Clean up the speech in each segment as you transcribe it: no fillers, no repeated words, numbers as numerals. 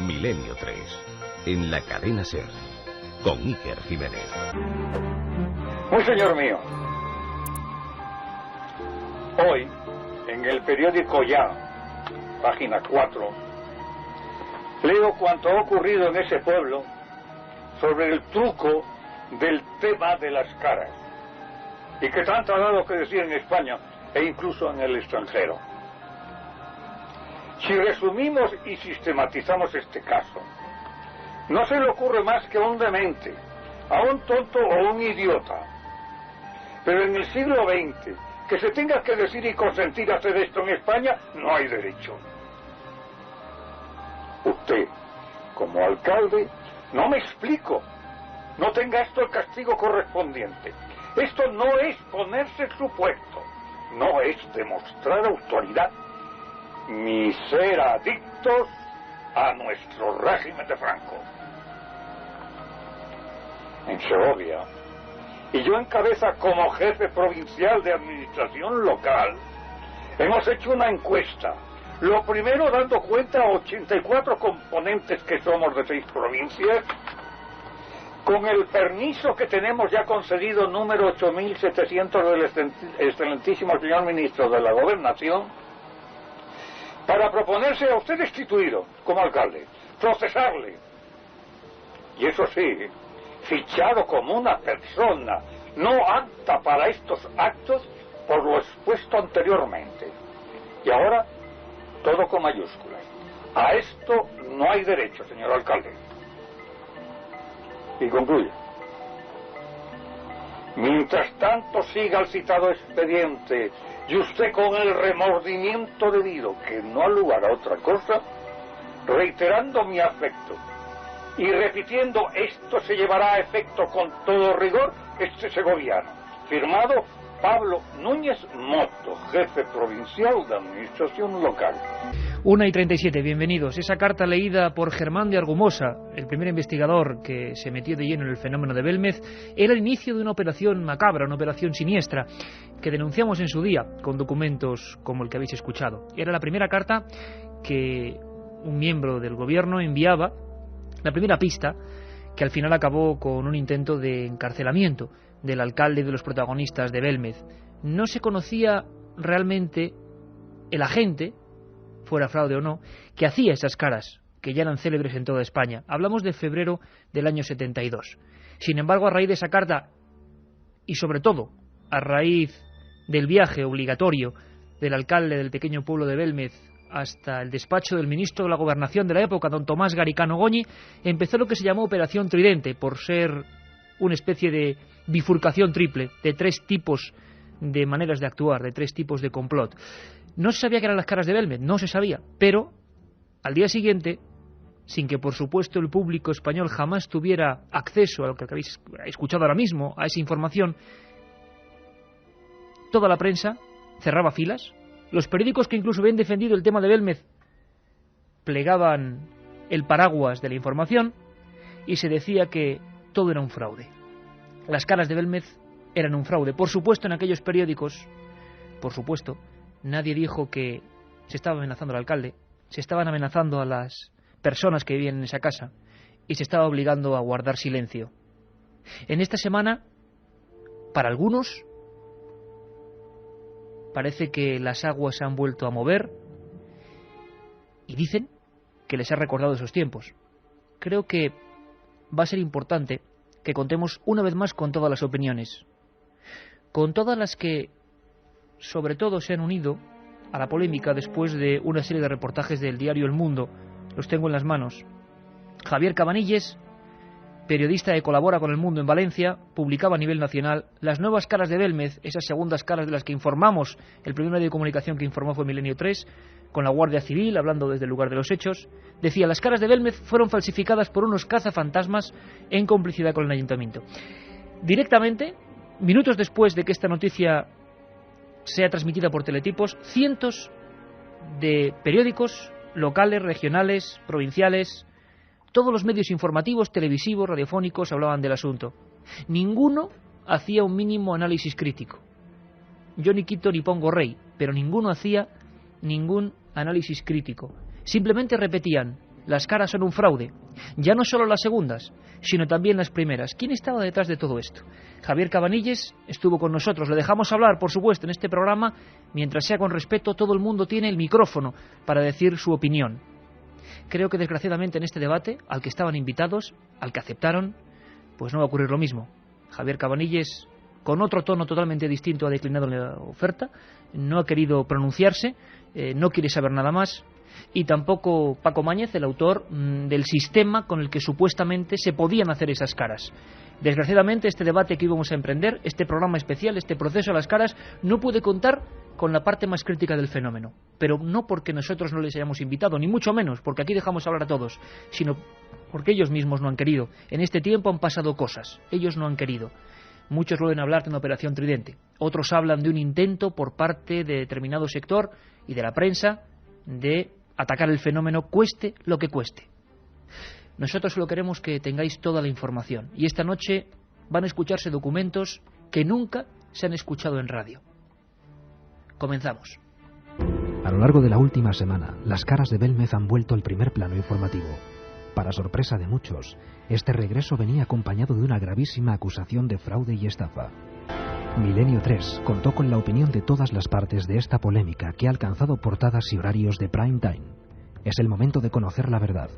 Milenio 3, en la cadena SER, con Iker Jiménez. Muy señor mío, hoy en el periódico Ya, página 4, leo cuanto ha ocurrido en ese pueblo sobre el truco del tema de las caras, y que tanto ha dado que decir en España e incluso en el extranjero. Si resumimos y sistematizamos este caso, no se le ocurre más que a un demente, a un tonto o un idiota. Pero en el siglo XX, que se tenga que decir y consentir hacer esto en España, no hay derecho. Usted, como alcalde, no me explico. No tenga esto el castigo correspondiente. Esto no es ponerse en su puesto, no es demostrar autoridad, ni ser adictos a nuestro régimen de Franco. En Segovia, y yo en cabeza como jefe provincial de administración local, hemos hecho una encuesta. Lo primero dando cuenta a 84 componentes que somos de 6 provincias, con el permiso que tenemos ya concedido, número 8700 del excelentísimo señor ministro de la Gobernación, para proponerse a usted destituido como alcalde, procesarle, y eso sí, fichado como una persona no apta para estos actos por lo expuesto anteriormente. Y ahora, todo con mayúsculas. A esto no hay derecho, señor alcalde. Y concluye. Mientras tanto siga el citado expediente y usted con el remordimiento debido, que no ha lugar a otra cosa, reiterando mi afecto y repitiendo esto se llevará a efecto con todo rigor, este segoviano. Firmado Pablo Núñez Moto, jefe provincial de administración local. 1:37, bienvenidos. Esa carta leída por Germán de Argumosa, el primer investigador que se metió de lleno en el fenómeno de Belmez, era el inicio de una operación macabra, una operación siniestra, que denunciamos en su día con documentos como el que habéis escuchado. Era la primera carta que un miembro del gobierno enviaba, la primera pista, que al final acabó con un intento de encarcelamiento del alcalde y de los protagonistas de Belmez. No se conocía realmente el agente, fuera fraude o no, que hacía esas caras, que ya eran célebres en toda España. Hablamos de febrero del año 72. Sin embargo, a raíz de esa carta, y sobre todo a raíz del viaje obligatorio del alcalde del pequeño pueblo de Belmez hasta el despacho del ministro de la Gobernación de la época, don Tomás Garicano Goñi, empezó lo que se llamó Operación Tridente, por ser una especie de bifurcación triple, de 3 tipos de maneras de actuar, de 3 tipos de complot. No se sabía que eran las caras de Belmez, no se sabía, pero al día siguiente, sin que por supuesto el público español jamás tuviera acceso a lo que habéis escuchado ahora mismo, a esa información, toda la prensa cerraba filas. Los periódicos que incluso habían defendido el tema de Belmez plegaban el paraguas de la información y se decía que todo era un fraude. Las caras de Belmez eran un fraude. Por supuesto, en aquellos periódicos, por supuesto, nadie dijo que se estaba amenazando al alcalde, se estaban amenazando a las personas que vivían en esa casa y se estaba obligando a guardar silencio. En esta semana, para algunos, parece que las aguas se han vuelto a mover y dicen que les ha recordado esos tiempos. Creo que va a ser importante que contemos una vez más con todas las opiniones, con todas las que sobre todo se han unido a la polémica después de una serie de reportajes del diario El Mundo. Los tengo en las manos. Javier Cabanilles, periodista que colabora con El Mundo en Valencia, publicaba a nivel nacional las nuevas caras de Belmez, esas segundas caras de las que informamos. El primer medio de comunicación que informó fue Milenio 3, con la Guardia Civil, hablando desde el lugar de los hechos. Decía, las caras de Belmez fueron falsificadas por unos cazafantasmas en complicidad con el ayuntamiento. Directamente, minutos después de que esta noticia sea transmitida por teletipos, cientos de periódicos locales, regionales, provinciales, todos los medios informativos, televisivos, radiofónicos hablaban del asunto. Ninguno hacía un mínimo análisis crítico. Yo ni quito ni pongo rey, pero ninguno hacía ningún análisis crítico. Simplemente repetían, Las caras son un fraude. Ya no solo las segundas, sino también las primeras. ¿Quién estaba detrás de todo esto? Javier Cabanilles estuvo con nosotros. Le dejamos hablar, por supuesto, en este programa. Mientras sea con respeto, todo el mundo tiene el micrófono para decir su opinión. Creo que desgraciadamente en este debate, al que estaban invitados, al que aceptaron, pues no va a ocurrir lo mismo. Javier Cabanilles, con otro tono totalmente distinto, ha declinado la oferta, no ha querido pronunciarse, no quiere saber nada más, y tampoco Paco Máñez, el autor del sistema con el que supuestamente se podían hacer esas caras. Desgraciadamente, este debate que íbamos a emprender, este programa especial, este proceso a las caras, no puede contar con la parte más crítica del fenómeno. Pero no porque nosotros no les hayamos invitado, ni mucho menos, porque aquí dejamos hablar a todos, sino porque ellos mismos no han querido. En este tiempo han pasado cosas, ellos no han querido. Muchos suelen hablar de una operación Tridente, otros hablan de un intento por parte de determinado sector y de la prensa de atacar el fenómeno cueste lo que cueste. Nosotros solo queremos que tengáis toda la información, y esta noche van a escucharse documentos que nunca se han escuchado en radio. Comenzamos. A lo largo de la última semana, las caras de Belmez han vuelto al primer plano informativo. Para sorpresa de muchos, este regreso venía acompañado de una gravísima acusación de fraude y estafa. Milenio 3 contó con la opinión de todas las partes de esta polémica que ha alcanzado portadas y horarios de prime time. Es el momento de conocer la verdad,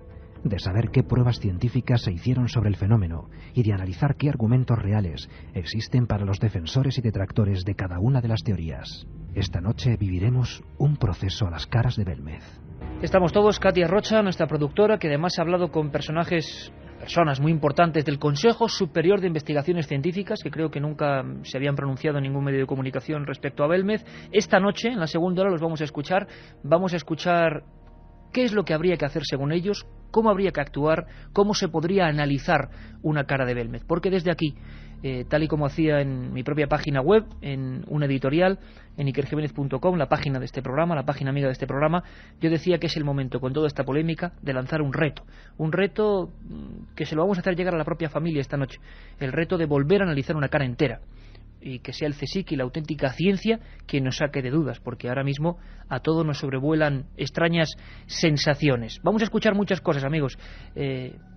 de saber qué pruebas científicas se hicieron sobre el fenómeno y de analizar qué argumentos reales existen para los defensores y detractores de cada una de las teorías. Esta noche viviremos un proceso a las caras de Belmez. Estamos todos, Katia Rocha, nuestra productora, que además ha hablado con personas muy importantes del Consejo Superior de Investigaciones Científicas, que creo que nunca se habían pronunciado en ningún medio de comunicación respecto a Belmez. Esta noche, en la segunda hora, los vamos a escuchar qué es lo que habría que hacer según ellos, cómo habría que actuar, cómo se podría analizar una cara de Belmez. Porque desde aquí, tal y como hacía en mi propia página web, en una editorial, en ikerjimenez.com, la página de este programa, la página amiga de este programa, yo decía que es el momento, con toda esta polémica, de lanzar un reto que se lo vamos a hacer llegar a la propia familia esta noche, el reto de volver a analizar una cara entera, y que sea el CSIC y la auténtica ciencia quien nos saque de dudas, porque ahora mismo a todos nos sobrevuelan extrañas sensaciones. Vamos a escuchar muchas cosas, amigos.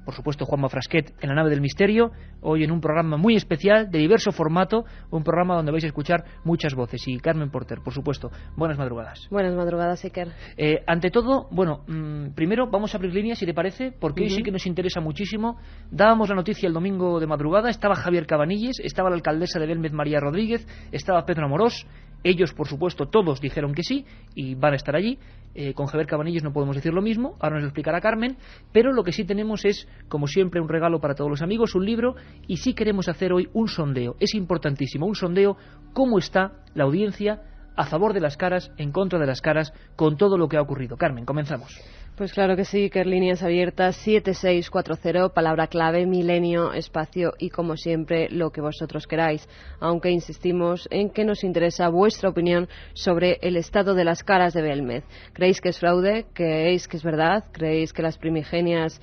Por supuesto, Juanma Frasquet en la nave del misterio, hoy en un programa muy especial, de diverso formato, un programa donde vais a escuchar muchas voces. Y Carmen Porter, por supuesto. Buenas madrugadas. Buenas madrugadas, Iker. Ante todo, primero vamos a abrir líneas, si te parece, porque hoy sí que nos interesa muchísimo. Dábamos la noticia el domingo de madrugada, estaba Javier Cabanilles, estaba la alcaldesa de Belmez, María Rodríguez, estaba Pedro Amorós. Ellos, por supuesto, todos dijeron que sí y van a estar allí. Con Javier Cabanilles no podemos decir lo mismo, ahora nos lo explicará Carmen, pero lo que sí tenemos es, como siempre, un regalo para todos los amigos, un libro, y sí queremos hacer hoy un sondeo. Es importantísimo, un sondeo, cómo está la audiencia a favor de las caras, en contra de las caras, con todo lo que ha ocurrido. Carmen, comenzamos. Pues claro que sí, que líneas abiertas 7640, palabra clave, milenio, espacio y como siempre lo que vosotros queráis, aunque insistimos en que nos interesa vuestra opinión sobre el estado de las caras de Belmez. ¿Creéis que es fraude? ¿Creéis que es verdad? ¿Creéis que las primigenias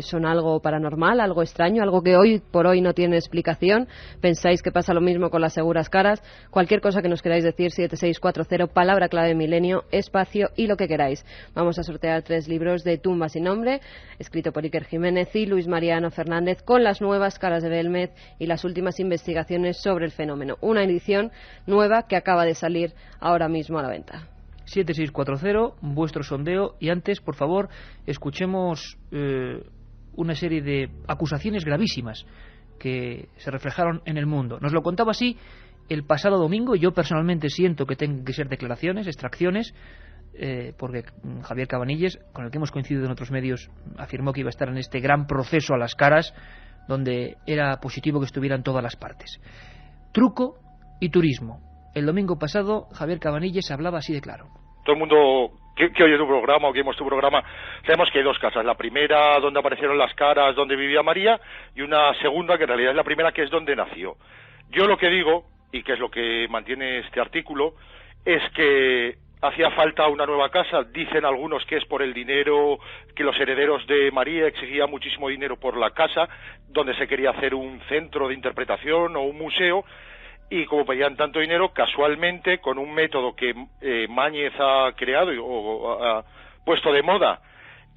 son algo paranormal, algo extraño, algo que hoy por hoy no tiene explicación? ¿Pensáis que pasa lo mismo con las seguras caras? Cualquier cosa que nos queráis decir, 7640, palabra clave, milenio, espacio y lo que queráis. Vamos a sortear 3 libros de Tumba sin nombre, escrito por Iker Jiménez y Luis Mariano Fernández, con las nuevas caras de Belmez y las últimas investigaciones sobre el fenómeno. Una edición nueva que acaba de salir ahora mismo a la venta. 7640, vuestro sondeo. Y antes, por favor, escuchemos una serie de acusaciones gravísimas que se reflejaron en el mundo. Nos lo contaba así el pasado domingo, y yo personalmente siento que tienen que ser declaraciones, extracciones, porque Javier Cabanilles, con el que hemos coincidido en otros medios, afirmó que iba a estar en este gran proceso a las caras, donde era positivo que estuvieran todas las partes. Truco y turismo. El domingo pasado Javier Cabanilles hablaba así de claro. Todo el mundo que oye tu programa o que vemos tu programa, sabemos que hay 2 casas. La primera, donde aparecieron las caras, donde vivía María, y una segunda, que en realidad es la primera, que es donde nació. Yo lo que digo, y que es lo que mantiene este artículo, es que hacía falta una nueva casa. Dicen algunos que es por el dinero, que los herederos de María exigían muchísimo dinero por la casa, donde se quería hacer un centro de interpretación o un museo, y como pedían tanto dinero, casualmente, con un método que Máñez ha creado o ha puesto de moda,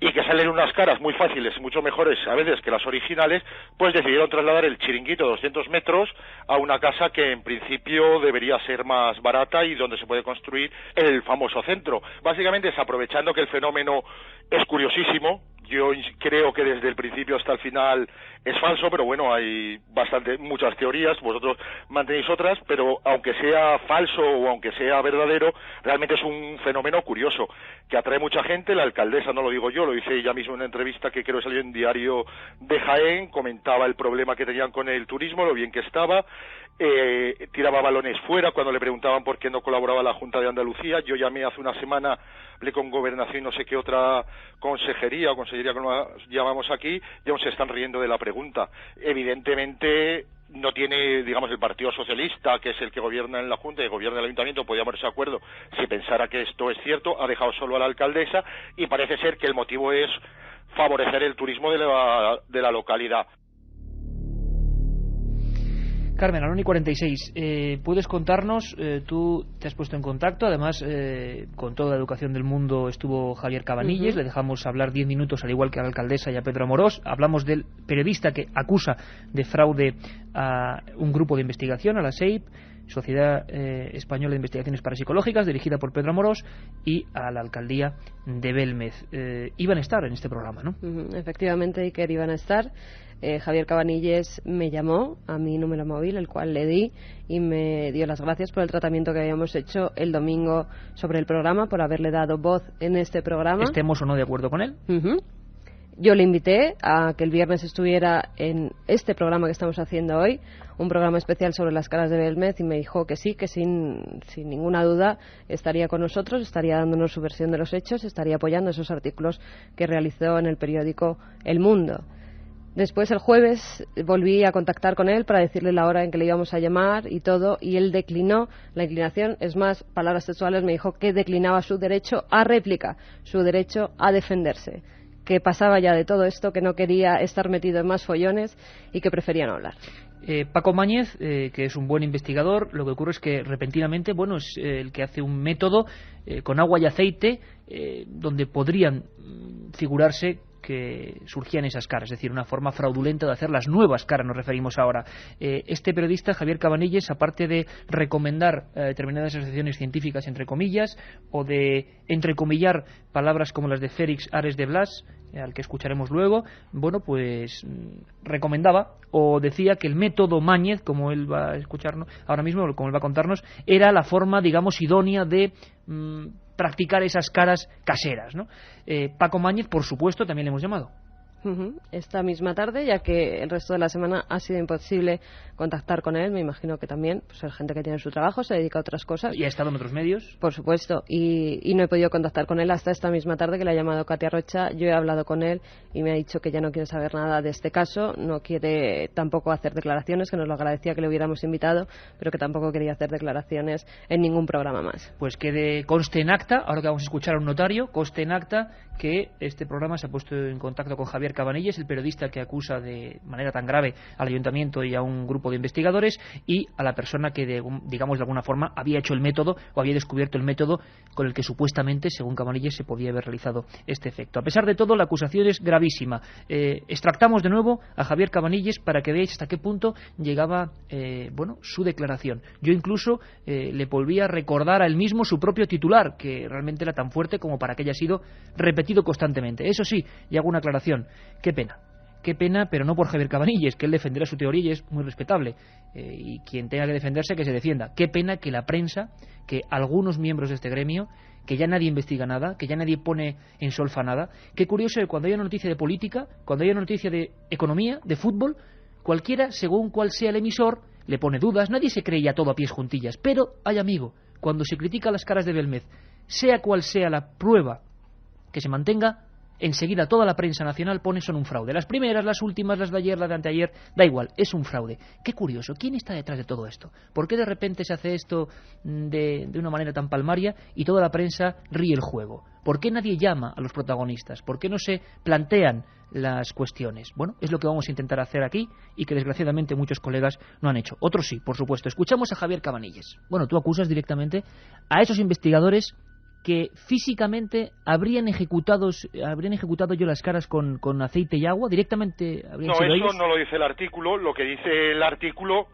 y que salen unas caras muy fáciles y mucho mejores a veces que las originales, pues decidieron trasladar el chiringuito de 200 metros a una casa que en principio debería ser más barata y donde se puede construir el famoso centro. Básicamente es aprovechando que el fenómeno es curiosísimo. Yo creo que desde el principio hasta el final es falso, pero bueno, hay muchas teorías, vosotros mantenéis otras, pero aunque sea falso o aunque sea verdadero, realmente es un fenómeno curioso, que atrae mucha gente. La alcaldesa, no lo digo yo, lo dice ella misma en una entrevista que creo que salió en Diario de Jaén, comentaba el problema que tenían con el turismo, lo bien que estaba, tiraba balones fuera cuando le preguntaban por qué no colaboraba la Junta de Andalucía. Yo llamé hace una semana, hablé con Gobernación y no sé qué otra consejería o consellería que nos llamamos aquí, y aún se están riendo de la pregunta. Evidentemente no tiene, digamos, el Partido Socialista, que es el que gobierna en la Junta y gobierna el Ayuntamiento, podía ponerse de acuerdo si pensara que esto es cierto. Ha dejado solo a la alcaldesa y parece ser que el motivo es favorecer el turismo de la localidad. Carmen, a la 1:46, ¿puedes contarnos? Tú te has puesto en contacto, además con toda la educación del mundo estuvo Javier Cabanilles, le dejamos hablar 10 minutos al igual que a la alcaldesa y a Pedro Amorós. Hablamos del periodista que acusa de fraude a un grupo de investigación, a la SEIP, Sociedad Española de Investigaciones Parapsicológicas, dirigida por Pedro Amorós, y a la alcaldía de Belmez. Iban a estar en este programa, ¿no? Efectivamente, Iker, iban a estar. Javier Cabanilles me llamó a mi número móvil, el cual le di, y me dio las gracias por el tratamiento que habíamos hecho el domingo sobre el programa, por haberle dado voz en este programa. Estemos o no de acuerdo con él. Yo le invité a que el viernes estuviera en este programa que estamos haciendo hoy, un programa especial sobre las caras de Belmez, y me dijo que sí, que sin ninguna duda estaría con nosotros, estaría dándonos su versión de los hechos, estaría apoyando esos artículos que realizó en el periódico El Mundo. Después, el jueves, volví a contactar con él para decirle la hora en que le íbamos a llamar y todo, y él declinó la inclinación. Es más, palabras textuales, me dijo que declinaba su derecho a réplica, su derecho a defenderse, que pasaba ya de todo esto, que no quería estar metido en más follones y que prefería no hablar. Paco Mañez, que es un buen investigador, lo que ocurre es que repentinamente, es el que hace un método con agua y aceite donde podrían figurarse que surgían esas caras, es decir, una forma fraudulenta de hacer las nuevas caras, nos referimos ahora. Este periodista, Javier Cabanilles, aparte de recomendar determinadas asociaciones científicas, entre comillas, o de entrecomillar palabras como las de Félix Ares de Blas, al que escucharemos luego, recomendaba o decía que el método Mañez, como él va a escucharnos ahora mismo, como él va a contarnos, era la forma, digamos, idónea de practicar esas caras caseras, ¿no? Paco Mañez, por supuesto, también le hemos llamado. Esta misma tarde, ya que el resto de la semana ha sido imposible contactar con él. Me imagino que también, pues hay gente que tiene su trabajo, se dedica a otras cosas. ¿Y ha estado en otros medios? Por supuesto, y no he podido contactar con él hasta esta misma tarde, que le ha llamado Katia Rocha. Yo he hablado con él y me ha dicho que ya no quiere saber nada de este caso, no quiere tampoco hacer declaraciones, que nos lo agradecía que le hubiéramos invitado, pero que tampoco quería hacer declaraciones en ningún programa más. Pues que conste en acta, ahora que vamos a escuchar a un notario, conste en acta que este programa se ha puesto en contacto con Javier Cabanilles, el periodista que acusa de manera tan grave al ayuntamiento y a un grupo de investigadores, y a la persona que, digamos, de alguna forma había hecho el método o había descubierto el método con el que supuestamente, según Cabanilles, se podía haber realizado este efecto. A pesar de todo, la acusación es gravísima. Extractamos de nuevo a Javier Cabanilles para que veáis hasta qué punto llegaba su declaración. Yo incluso le volví a recordar a él mismo su propio titular, que realmente era tan fuerte como para que haya sido repetido constantemente. Eso sí, y hago una aclaración. Qué pena, pero no por Javier Cabanilles, que él defenderá su teoría y es muy respetable, y quien tenga que defenderse, que se defienda. Qué pena que la prensa, que algunos miembros de este gremio, que ya nadie investiga nada, que ya nadie pone en solfa nada. Qué curioso que cuando hay una noticia de política, cuando hay una noticia de economía, de fútbol, cualquiera, según cuál sea el emisor, le pone dudas. Nadie se cree ya todo a pies juntillas, pero hay, amigo, cuando se critica las caras de Belmez, sea cual sea la prueba que se mantenga, enseguida toda la prensa nacional pone son un fraude. Las primeras, las últimas, las de ayer, las de anteayer, da igual, es un fraude. Qué curioso, ¿quién está detrás de todo esto? ¿Por qué de repente se hace esto de una manera tan palmaria y toda la prensa ríe el juego? ¿Por qué nadie llama a los protagonistas? ¿Por qué no se plantean las cuestiones? Bueno, es lo que vamos a intentar hacer aquí y que desgraciadamente muchos colegas no han hecho. Otros sí, por supuesto. Escuchamos a Javier Cabanilles. Bueno, tú acusas directamente a esos investigadores que físicamente habrían ejecutado yo las caras con aceite y agua, directamente habrían sido ellos. No, eso no lo dice el artículo. Lo que dice el artículo,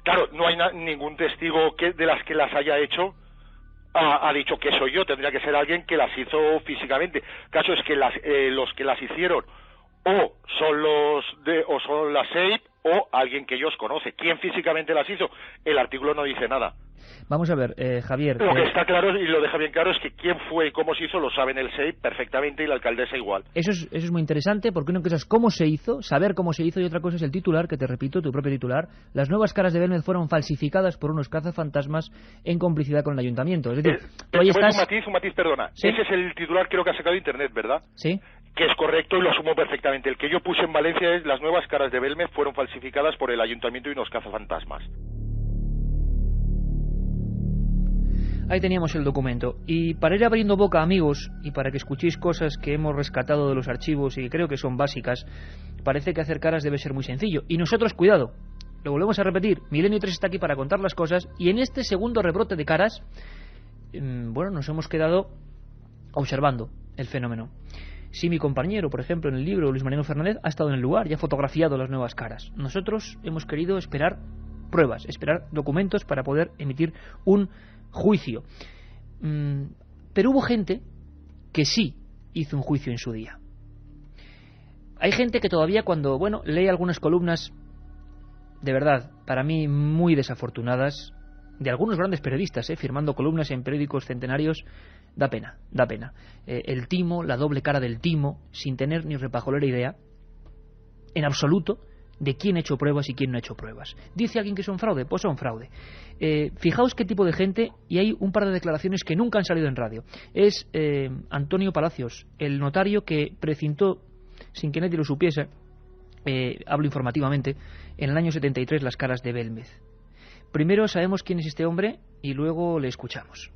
claro, no hay ningún testigo de las que las haya hecho ha dicho que soy yo. Tendría que ser alguien que las hizo físicamente. El caso es que los que las hicieron o son las SEIP o alguien que ellos conoce. ¿Quién físicamente las hizo? El artículo no dice nada. Vamos a ver, Javier. Lo que está claro y lo deja bien claro es que quién fue y cómo se hizo lo saben el SEIP perfectamente y la alcaldesa igual. Eso es muy interesante, porque una cosa es cómo se hizo, saber cómo se hizo, y otra cosa es el titular, que te repito, tu propio titular. Las nuevas caras de Belmez fueron falsificadas por unos cazafantasmas en complicidad con el ayuntamiento. Es decir, tú ahí estás... Un matiz, perdona. ¿Sí? Ese es el titular, creo que ha sacado Internet, ¿verdad? Sí. Que es correcto y lo asumo perfectamente. El que yo puse en Valencia es: las nuevas caras de Belmez fueron falsificadas por el ayuntamiento y unos cazafantasmas. Ahí teníamos el documento. Y para ir abriendo boca, amigos, y para que escuchéis cosas que hemos rescatado de los archivos y que creo que son básicas, parece que hacer caras debe ser muy sencillo. Y nosotros, cuidado, lo volvemos a repetir, Milenio 3 está aquí para contar las cosas, y en este segundo rebrote de caras, nos hemos quedado observando el fenómeno. Si mi compañero, por ejemplo, en el libro, Luis Mariano Fernández, ha estado en el lugar y ha fotografiado las nuevas caras, nosotros hemos querido esperar pruebas, esperar documentos para poder emitir un juicio. Pero hubo gente que sí hizo un juicio en su día. Hay gente que todavía, cuando lee algunas columnas, de verdad, para mí muy desafortunadas, de algunos grandes periodistas, firmando columnas en periódicos centenarios, da pena. El timo, la doble cara del timo, sin tener ni repajolera idea, en absoluto, de quién ha hecho pruebas y quién no ha hecho pruebas. ¿Dice alguien que son fraude? Pues son fraude. Fijaos qué tipo de gente, y hay un par de declaraciones que nunca han salido en radio. Es Antonio Palacios, el notario que precintó, sin que nadie lo supiese, hablo informativamente, en el año 73 las caras de Belmez. Primero sabemos quién es este hombre y luego le escuchamos.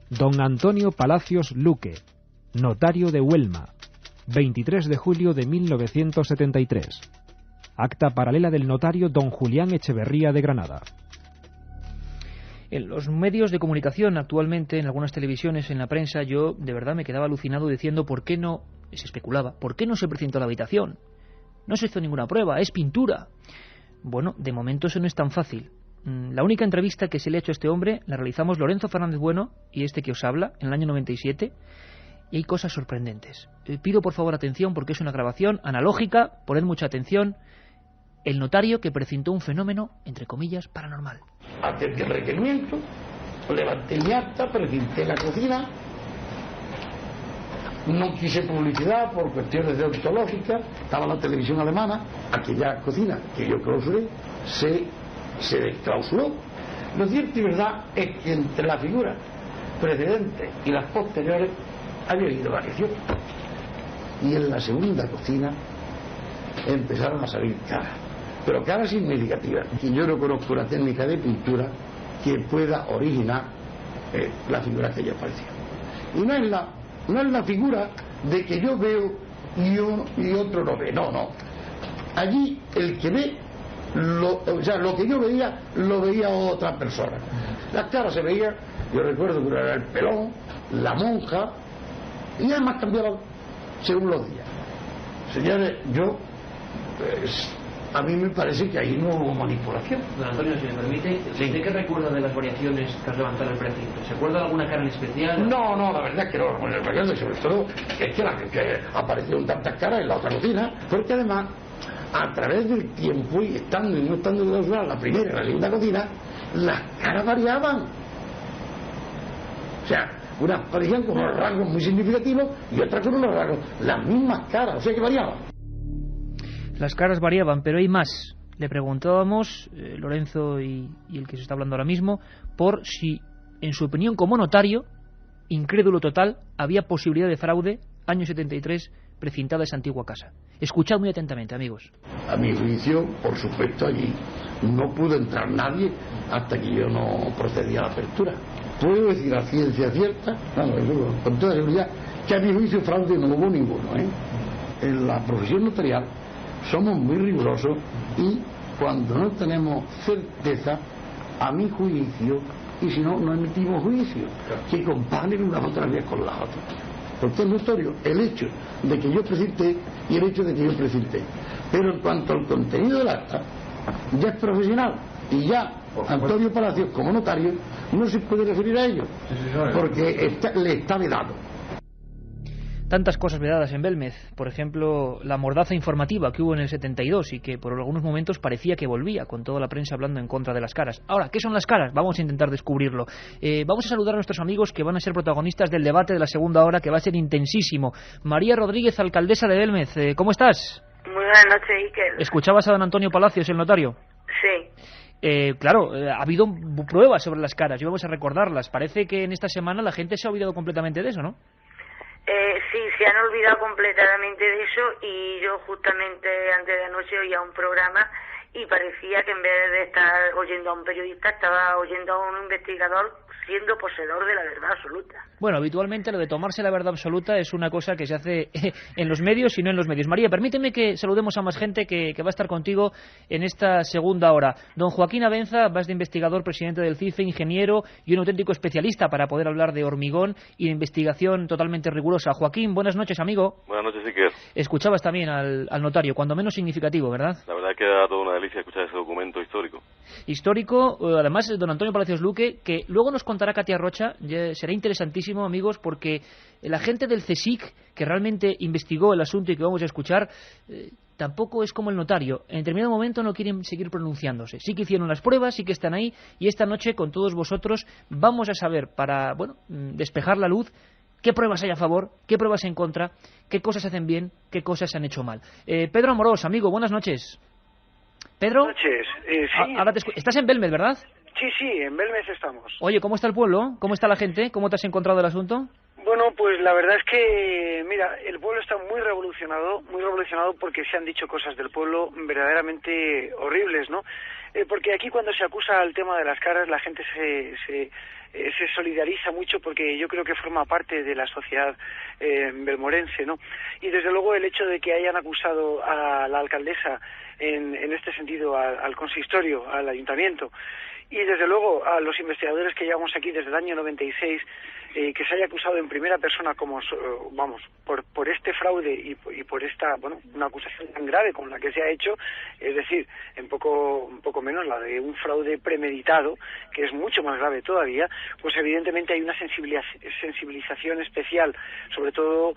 Don Antonio Palacios Luque, notario de Huelma, 23 de julio de 1973. Acta paralela del notario don Julián Echeverría de Granada. En los medios de comunicación actualmente, en algunas televisiones, en la prensa, yo de verdad me quedaba alucinado diciendo por qué no, se especulaba, por qué no se precintó la habitación. No se hizo ninguna prueba, es pintura. Bueno, de momento eso no es tan fácil. La única entrevista que se le ha hecho a este hombre la realizamos Lorenzo Fernández Bueno y este que os habla en el año 97, y hay cosas sorprendentes. Pido por favor atención porque es una grabación analógica, poned mucha atención. El notario que precintó un fenómeno, entre comillas, paranormal. Atendí el requerimiento, levanté mi acta, precinté la cocina, no quise publicidad por cuestiones deontológicas, estaba la televisión alemana, aquella cocina que yo clausuré se desclausuró. Lo cierto y verdad es que entre la figura precedente y las posteriores había habido variación. Y en la segunda cocina empezaron a salir caras, pero caras significativas. Y yo no conozco una técnica de pintura que pueda originar la figura que ya apareció. Y no es la figura de que yo veo y otro no ve, no. Allí el que ve, lo que yo veía, lo veía otra persona. Las caras se veían, yo recuerdo que era el pelón, la monja, y además cambiaban según los días. Señores, a mí me parece que ahí no hubo manipulación. Don Antonio, si me permite, ¿usted qué recuerda de las variaciones tras levantar el precinto? ¿Se acuerda de alguna cara en especial? No, la verdad es que no. Bueno, sobre todo es que aparecieron tantas caras en la otra cocina, porque además, a través del tiempo, y estando y no estando en la primera y la segunda cocina, las caras variaban. O sea, unas parecían con unos rasgos muy significativos y otras con unos rasgos, las mismas caras, o sea que variaban. Las caras variaban, pero hay más. Le preguntábamos, Lorenzo y el que se está hablando ahora mismo, por si, en su opinión como notario, incrédulo total, había posibilidad de fraude, año 73, precintada esa antigua casa. Escuchad muy atentamente, amigos. A mi juicio, por supuesto, allí no pudo entrar nadie hasta que yo no procedí a la apertura. Puedo decir a ciencia cierta, con toda seguridad, que a mi juicio fraude no hubo ninguno. En la profesión notarial somos muy rigurosos y cuando no tenemos certeza, a mi juicio, y si no, no emitimos juicio, que comparen unas fotografías con las otras. Porque es notorio el hecho de que yo presenté y el hecho de que yo presenté. Pero en cuanto al contenido del acta, ya es profesional y ya Antonio Palacios, como notario, no se puede referir a ello, porque le está vedado. Tantas cosas vedadas en Belmez, por ejemplo, la mordaza informativa que hubo en el 72 y que por algunos momentos parecía que volvía, con toda la prensa hablando en contra de las caras. Ahora, ¿qué son las caras? Vamos a intentar descubrirlo. Vamos a saludar a nuestros amigos que van a ser protagonistas del debate de la segunda hora, que va a ser intensísimo. María Rodríguez, alcaldesa de Belmez, ¿cómo estás? Muy buenas noches, Iker. ¿Escuchabas a don Antonio Palacios, el notario? Sí. Claro, ha habido pruebas sobre las caras y vamos a recordarlas. Parece que en esta semana la gente se ha olvidado completamente de eso, ¿no? Sí, se han olvidado completamente de eso, y yo justamente antes de anoche oía un programa y parecía que en vez de estar oyendo a un periodista estaba oyendo a un investigador siendo poseedor de la verdad absoluta. Bueno, habitualmente lo de tomarse la verdad absoluta es una cosa que se hace en los medios y no en los medios. María, permíteme que saludemos a más gente que va a estar contigo en esta segunda hora. Don Joaquín Abenza, vas de investigador, presidente del CIFE, ingeniero y un auténtico especialista para poder hablar de hormigón y de investigación totalmente rigurosa. Joaquín, buenas noches, amigo. Buenas noches, Iker. Escuchabas también al notario, cuando menos significativo, ¿verdad? La verdad que era toda una delicia escuchar ese documento histórico. Histórico, además, don Antonio Palacios Luque, que luego nos contará Katia Rocha. Será interesantísimo, amigos, porque la gente del CSIC, que realmente investigó el asunto y que vamos a escuchar, tampoco es como el notario. En determinado momento no quieren seguir pronunciándose. Sí que hicieron las pruebas, sí que están ahí, y esta noche con todos vosotros vamos a saber, para despejar la luz, qué pruebas hay a favor, qué pruebas en contra, qué cosas se hacen bien, qué cosas se han hecho mal. Pedro Amorós, amigo, buenas noches. ¿Pedro? Buenas noches. Sí. Ahora estás en Belmez, ¿verdad? Sí, en Belmez estamos. Oye, ¿cómo está el pueblo? ¿Cómo está la gente? ¿Cómo te has encontrado el asunto? Bueno, pues la verdad es que, mira, el pueblo está muy revolucionado porque se han dicho cosas del pueblo verdaderamente horribles, ¿no? Porque aquí cuando se acusa al tema de las caras, la gente se solidariza mucho, porque yo creo que forma parte de la sociedad belmorense, ¿no? Y desde luego el hecho de que hayan acusado a la alcaldesa en este sentido, al consistorio, al ayuntamiento, y desde luego a los investigadores que llevamos aquí desde el año 96, que se haya acusado en primera persona como por este fraude y por esta una acusación tan grave como la que se ha hecho, es decir, un poco menos la de un fraude premeditado, que es mucho más grave todavía, pues evidentemente hay una sensibilización especial, sobre todo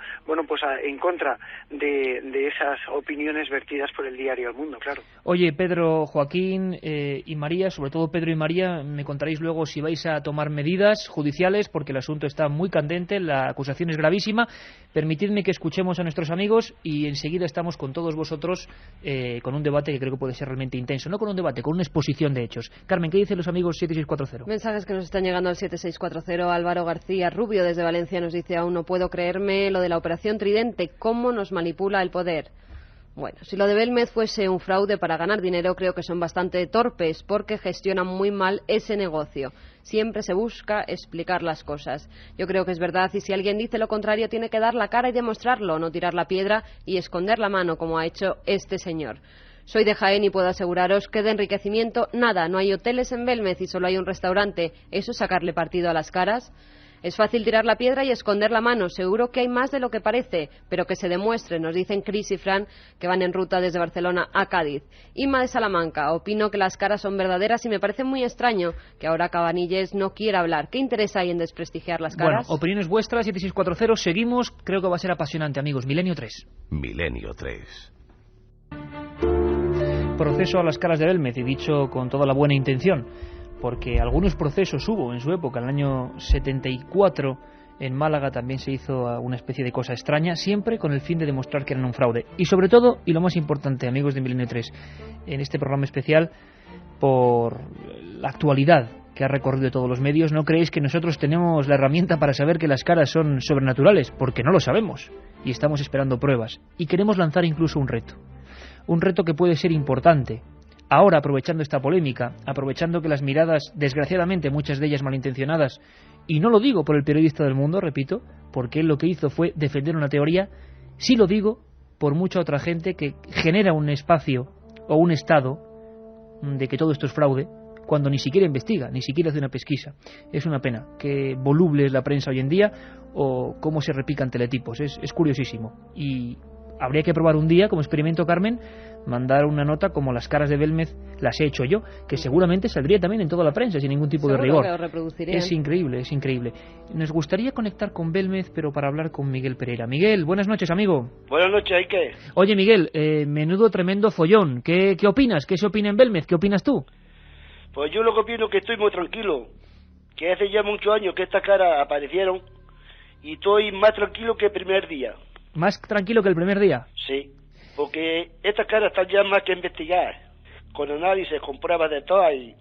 en contra de esas opiniones vertidas por el diario El Mundo, claro. Oye, Pedro, Joaquín y María, sobre todo Pedro y María, me contaréis luego si vais a tomar medidas judiciales, porque el asunto está muy candente, la acusación es gravísima. Permitidme que escuchemos a nuestros amigos y enseguida estamos con todos vosotros con un debate que creo que puede ser realmente intenso. No con un debate, con una exposición de hechos. Carmen, ¿qué dicen los amigos 7640? Mensajes que nos están llegando al 7640. Álvaro García Rubio desde Valencia nos dice: aún no puedo creerme lo de la operación Tridente, cómo nos manipula el poder. Bueno, si lo de Belmez fuese un fraude para ganar dinero, creo que son bastante torpes, porque gestionan muy mal ese negocio. Siempre se busca explicar las cosas. Yo creo que es verdad, y si alguien dice lo contrario, tiene que dar la cara y demostrarlo, no tirar la piedra y esconder la mano, como ha hecho este señor. Soy de Jaén y puedo aseguraros que de enriquecimiento nada, no hay hoteles en Belmez y solo hay un restaurante. ¿Eso es sacarle partido a las caras? Es fácil tirar la piedra y esconder la mano, seguro que hay más de lo que parece, pero que se demuestre, nos dicen Cris y Fran, que van en ruta desde Barcelona a Cádiz. Inma de Salamanca: opino que las caras son verdaderas y me parece muy extraño que ahora Cabanilles no quiera hablar. ¿Qué interés hay en desprestigiar las caras? Bueno, opiniones vuestras, 7640, seguimos, creo que va a ser apasionante, amigos. Milenio 3. Milenio 3. Proceso a las caras de Belmez, y dicho con toda la buena intención, porque algunos procesos hubo en su época. En el año 74 en Málaga también se hizo una especie de cosa extraña, siempre con el fin de demostrar que eran un fraude. Y sobre todo, y lo más importante, amigos de Milenio 3, en este programa especial, por la actualidad que ha recorrido todos los medios, no creéis que nosotros tenemos la herramienta para saber que las caras son sobrenaturales, porque no lo sabemos, y estamos esperando pruebas. Y queremos lanzar incluso un reto que puede ser importante. Ahora, aprovechando esta polémica, aprovechando que las miradas, desgraciadamente muchas de ellas malintencionadas, y no lo digo por el periodista del Mundo, repito, porque él lo que hizo fue defender una teoría, sí lo digo por mucha otra gente que genera un espacio o un estado de que todo esto es fraude, cuando ni siquiera investiga, ni siquiera hace una pesquisa. Es una pena. Qué voluble es la prensa hoy en día o cómo se repican teletipos. Es curiosísimo. Y habría que probar un día, como experimento, Carmen, mandar una nota como las caras de Belmez las he hecho yo, que seguramente saldría también en toda la prensa sin ningún tipo de rigor. Es increíble, es increíble. Nos gustaría conectar con Belmez, pero para hablar con Miguel Pereira. Miguel, buenas noches, amigo. Buenas noches, ¿hay qué? Oye, Miguel, menudo tremendo follón. ¿Qué opinas? ¿Qué se opina en Belmez? ¿Qué opinas tú? Pues yo lo que opino es que estoy muy tranquilo, que hace ya muchos años que estas caras aparecieron y estoy más tranquilo que el primer día. ¿Más tranquilo que el primer día? Sí, porque estas caras están ya más que investigar, con análisis, con pruebas de todas y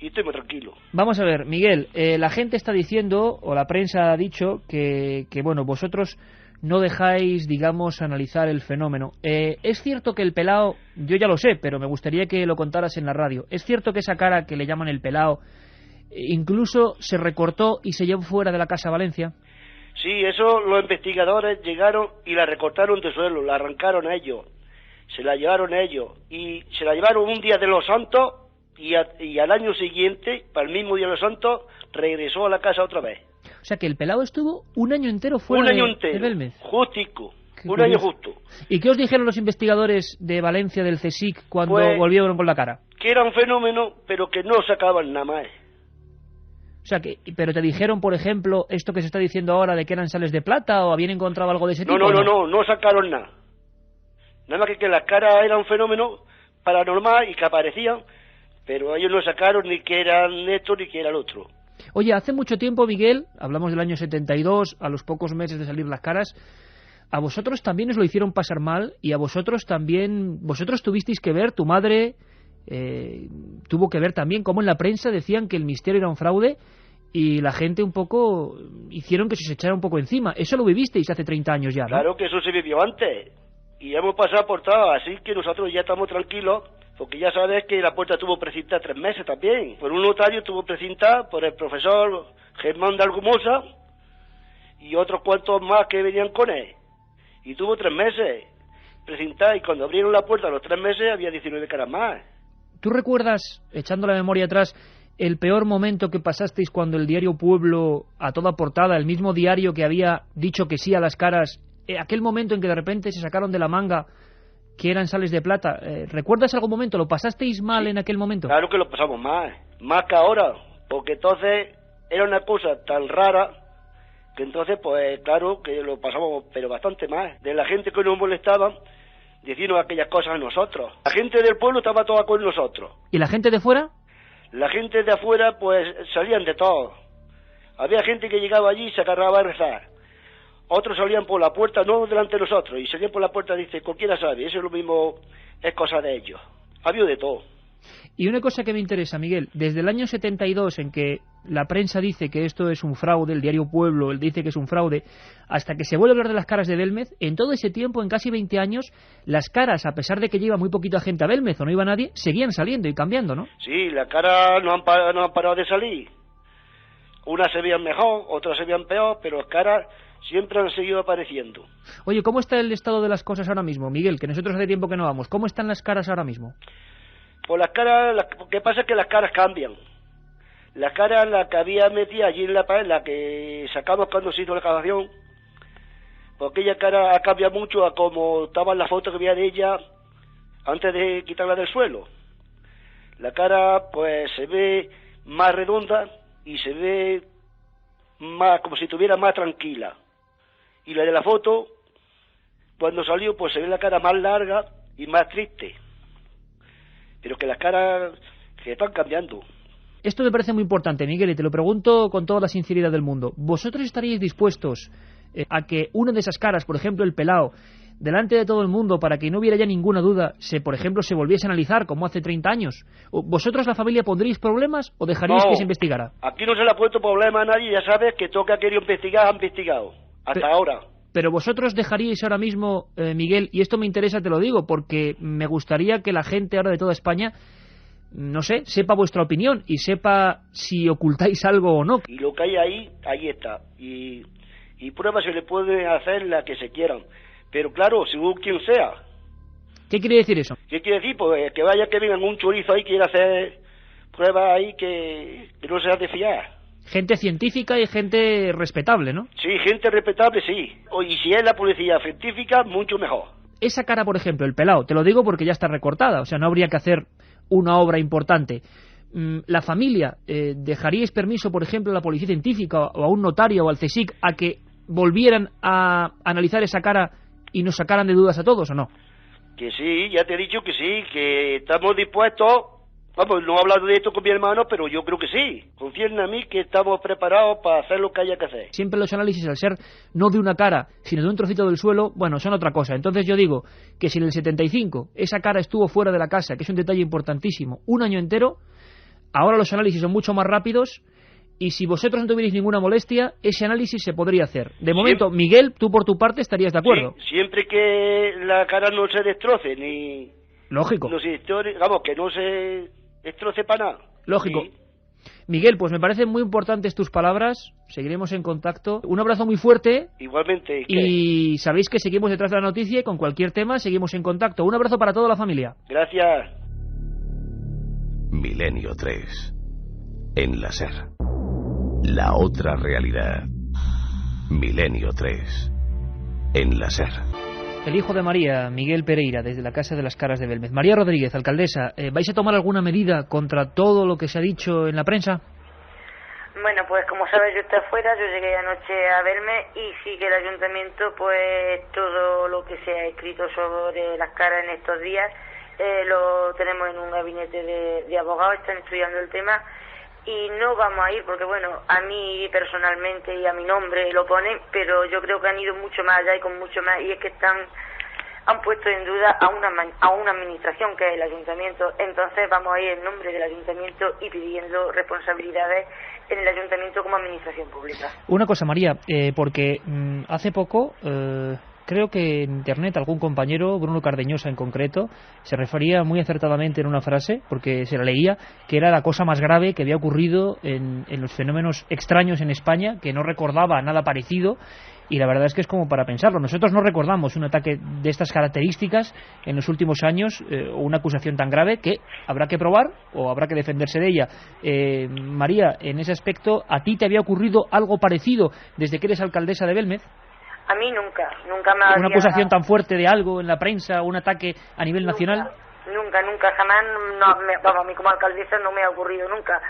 estoy muy tranquilo. Vamos a ver, Miguel, la gente está diciendo, o la prensa ha dicho, que bueno, vosotros no dejáis, digamos, analizar el fenómeno. Es cierto que el pelao, yo ya lo sé, pero me gustaría que lo contaras en la radio. ¿Es cierto que esa cara que le llaman el pelao incluso se recortó y se llevó fuera de la Casa Valencia? Sí, eso los investigadores llegaron y la recortaron de suelo, la arrancaron a ellos, se la llevaron a ellos y se la llevaron un día de los Santos y al año siguiente, para el mismo día de los Santos, regresó a la casa otra vez. O sea que el pelao estuvo un año entero fuera de Belmez. Justico, un año justo. ¿Y qué os dijeron los investigadores de Valencia, del CSIC, cuando volvieron con la cara? Que era un fenómeno, pero que no sacaban nada más. O sea, pero te dijeron, por ejemplo, esto que se está diciendo ahora de que eran sales de plata o habían encontrado algo de ese tipo. No sacaron nada. Nada más que las caras eran un fenómeno paranormal y que aparecían, pero ellos no sacaron ni que eran esto ni que era el otro. Oye, hace mucho tiempo, Miguel, hablamos del año 72, a los pocos meses de salir las caras, a vosotros también os lo hicieron pasar mal y a vosotros también, vosotros tuvisteis que ver, tu madre tuvo que ver también cómo en la prensa decían que el misterio era un fraude y la gente un poco hicieron que se echara un poco encima. Eso lo vivisteis hace 30 años ya, ¿no? Claro que eso se vivió antes y hemos pasado por todo, así que nosotros ya estamos tranquilos, porque ya sabes que la puerta tuvo precintada 3 meses también. Por un notario tuvo precintada por el profesor Germán de Argumosa y otros cuantos más que venían con él. Y tuvo 3 meses precintada y cuando abrieron la puerta a los 3 meses había 19 caras más. ¿Tú recuerdas, echando la memoria atrás, el peor momento que pasasteis cuando el diario Pueblo, a toda portada, el mismo diario que había dicho que sí a las caras, aquel momento en que de repente se sacaron de la manga que eran sales de plata? ¿Recuerdas algún momento? ¿Lo pasasteis mal en aquel momento? Claro que lo pasamos mal, más que ahora, porque entonces era una cosa tan rara que entonces, pues claro, que lo pasamos pero bastante mal. De la gente que nos molestaba, diciendo aquellas cosas a nosotros. La gente del pueblo estaba toda con nosotros. ¿Y la gente de fuera? La gente de afuera, pues salían de todo. Había gente que llegaba allí y se agarraba a rezar. Otros salían por la puerta, no delante de nosotros, y salían por la puerta, dice, cualquiera sabe, eso es lo mismo, es cosa de ellos. Había de todo. Y una cosa que me interesa, Miguel, desde el año 72, en que la prensa dice que esto es un fraude, el diario Pueblo él dice que es un fraude, hasta que se vuelve a hablar de las caras de Belmez, en todo ese tiempo, en casi 20 años, las caras, a pesar de que lleva muy poquita gente a Belmez o no iba nadie, seguían saliendo y cambiando, ¿no? Sí, las caras no han parado de salir. Unas se veían mejor, otras se veían peor, pero las caras siempre han seguido apareciendo. Oye, ¿cómo está el estado de las cosas ahora mismo, Miguel? Que nosotros hace tiempo que no vamos. ¿Cómo están las caras ahora mismo? Pues las caras, lo que pasa es que las caras cambian. Las caras, la que había metida allí en la pared, la que sacamos cuando se hizo la excavación, porque aquella cara ha cambiado mucho a como estaba en la foto que había de ella antes de quitarla del suelo. La cara, pues, se ve más redonda y se ve más como si estuviera más tranquila. Y la de la foto, cuando salió, pues se ve la cara más larga y más triste. Pero que las caras que están cambiando. Esto me parece muy importante, Miguel, y te lo pregunto con toda la sinceridad del mundo. ¿Vosotros estaríais dispuestos a que una de esas caras, por ejemplo el pelao, delante de todo el mundo, para que no hubiera ya ninguna duda, por ejemplo, se volviese a analizar como hace 30 años? ¿Vosotros, la familia, pondríais problemas o dejaríais que se investigara? Aquí no se le ha puesto problema a nadie, ya sabes que todo que ha querido investigar, ha investigado. Hasta ahora. Pero vosotros dejaríais ahora mismo, Miguel, y esto me interesa, te lo digo, porque me gustaría que la gente ahora de toda España, no sé, sepa vuestra opinión y sepa si ocultáis algo o no. Y lo que hay ahí, ahí está. Y pruebas se le pueden hacer las que se quieran. Pero claro, según quien sea. ¿Qué quiere decir eso? ¿Qué quiere decir? Pues que vengan un chorizo ahí y quiera hacer pruebas ahí que no se ha de fiar. Gente científica y gente respetable, ¿no? Sí, gente respetable, sí. Y si es la policía científica, mucho mejor. Esa cara, por ejemplo, el pelao, te lo digo porque ya está recortada, o sea, no habría que hacer una obra importante. La familia, ¿dejaríais permiso, por ejemplo, a la policía científica o a un notario o al CSIC a que volvieran a analizar esa cara y nos sacaran de dudas a todos o no? Que sí, ya te he dicho que sí, que estamos dispuestos. Vamos, no he hablado de esto con mi hermano, pero yo creo que sí. Confíen en mí que estamos preparados para hacer lo que haya que hacer. Siempre los análisis, al ser no de una cara, sino de un trocito del suelo, bueno, son otra cosa. Entonces yo digo que si en el 75 esa cara estuvo fuera de la casa, que es un detalle importantísimo, un año entero, ahora los análisis son mucho más rápidos y si vosotros no tuvierais ninguna molestia, ese análisis se podría hacer. De momento, Miguel, tú por tu parte estarías de acuerdo. Sí, siempre que la cara no se destroce, ni... Lógico. Vamos, que no se destroce para nada. Lógico. Sí. Miguel, pues me parecen muy importantes tus palabras, seguiremos en contacto. Un abrazo muy fuerte. Igualmente. Y sabéis que seguimos detrás de la noticia y con cualquier tema seguimos en contacto. Un abrazo para toda la familia. Gracias. Milenio 3. En la SER. La otra realidad. Milenio 3. En la SER. El hijo de María, Miguel Pereira, desde la Casa de las Caras de Belmez. María Rodríguez, alcaldesa, ¿vais a tomar alguna medida contra todo lo que se ha dicho en la prensa? Bueno, pues como sabes, yo estoy afuera, yo llegué anoche a verme y sí que el ayuntamiento, pues todo lo que se ha escrito sobre las caras en estos días, lo tenemos en un gabinete de abogados, están estudiando el tema y no vamos a ir porque, bueno, a mí personalmente y a mi nombre lo ponen, pero yo creo que han ido mucho más allá y con mucho más, y es que han puesto en duda a una administración que es el ayuntamiento. Entonces vamos a ir en nombre del ayuntamiento y pidiendo responsabilidades en el ayuntamiento como administración pública. Una cosa, María, porque hace poco... creo que en internet algún compañero, Bruno Cardeñosa en concreto, se refería muy acertadamente en una frase, porque se la leía, que era la cosa más grave que había ocurrido en los fenómenos extraños en España, que no recordaba nada parecido, y la verdad es que es como para pensarlo. Nosotros no recordamos un ataque de estas características en los últimos años, o una acusación tan grave que habrá que probar o habrá que defenderse de ella. María, en ese aspecto, ¿a ti te había ocurrido algo parecido desde que eres alcaldesa de Belmez? A mí nunca me había... ¿Una acusación tan fuerte de algo en la prensa, un ataque a nivel nacional? Nunca, jamás, vamos, a mí como alcaldesa no me ha ocurrido nunca.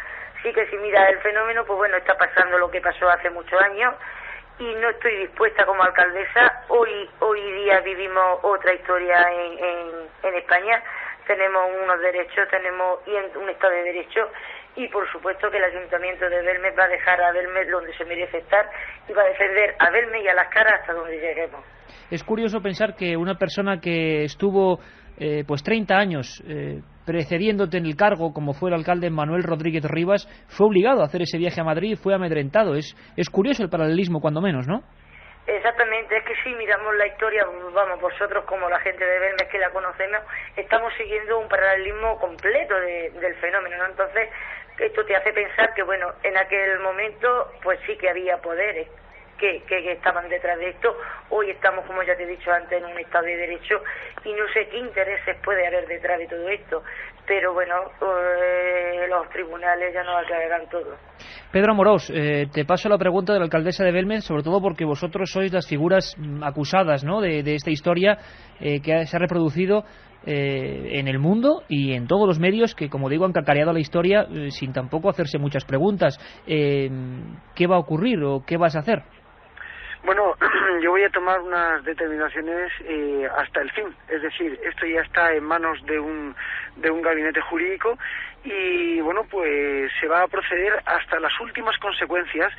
Sí que si miras el fenómeno, pues bueno, está pasando lo que pasó hace muchos años y no estoy dispuesta como alcaldesa. Hoy día vivimos otra historia en España, tenemos unos derechos, tenemos un Estado de Derecho, y por supuesto que el Ayuntamiento de Belmez va a dejar a Belmez donde se merece estar y va a defender a Belmez y a las Caras hasta donde lleguemos. Es curioso pensar que una persona que estuvo pues 30 años precediéndote en el cargo, como fue el alcalde Manuel Rodríguez Rivas, fue obligado a hacer ese viaje a Madrid y fue amedrentado. Es curioso el paralelismo, cuando menos, ¿no? Exactamente, es que si miramos la historia, vamos, vosotros como la gente de Belmez que la conocemos, estamos siguiendo un paralelismo completo del fenómeno, ¿no? Entonces, esto te hace pensar que, bueno, en aquel momento, pues sí que había poderes que estaban detrás de esto. Hoy estamos, como ya te he dicho antes, en un Estado de Derecho y no sé qué intereses puede haber detrás de todo esto, pero bueno, los tribunales ya nos aclararán todo. Pedro Amorós, te paso la pregunta de la alcaldesa de Belmez, sobre todo porque vosotros sois las figuras acusadas, ¿no?, de esta historia que se ha reproducido en el mundo y en todos los medios que, como digo, han cacareado la historia sin tampoco hacerse muchas preguntas. ¿Qué va a ocurrir o qué vas a hacer? Bueno, yo voy a tomar unas determinaciones hasta el fin, es decir, esto ya está en manos de un gabinete jurídico y bueno, pues se va a proceder hasta las últimas consecuencias,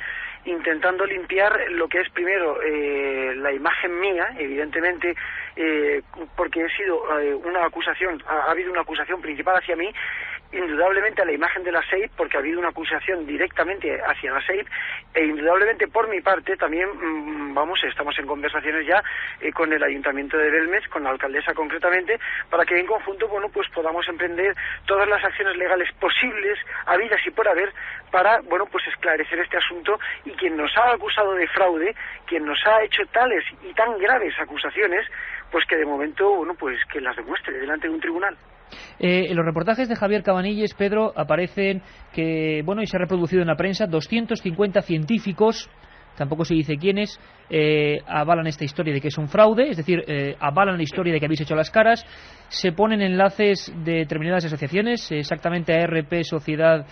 intentando limpiar lo que es primero la imagen mía, evidentemente, porque he sido una acusación, ha habido una acusación principal hacia mí, indudablemente a la imagen de la SEIP, porque ha habido una acusación directamente hacia la SEIP, e indudablemente por mi parte también, estamos en conversaciones ya con el Ayuntamiento de Belmez, con la alcaldesa concretamente, para que en conjunto, bueno, pues podamos emprender todas las acciones legales posibles, habidas y por haber, para, bueno, pues esclarecer este asunto, y quien nos ha acusado de fraude, quien nos ha hecho tales y tan graves acusaciones, pues que de momento, bueno, pues que las demuestre delante de un tribunal. En los reportajes de Javier Cabanilles, Pedro, aparecen que, bueno, y se ha reproducido en la prensa, 250 científicos, tampoco se dice quiénes, avalan esta historia de que es un fraude, es decir, avalan la historia de que habéis hecho las caras. Se ponen enlaces de determinadas asociaciones, exactamente a RP, Sociedad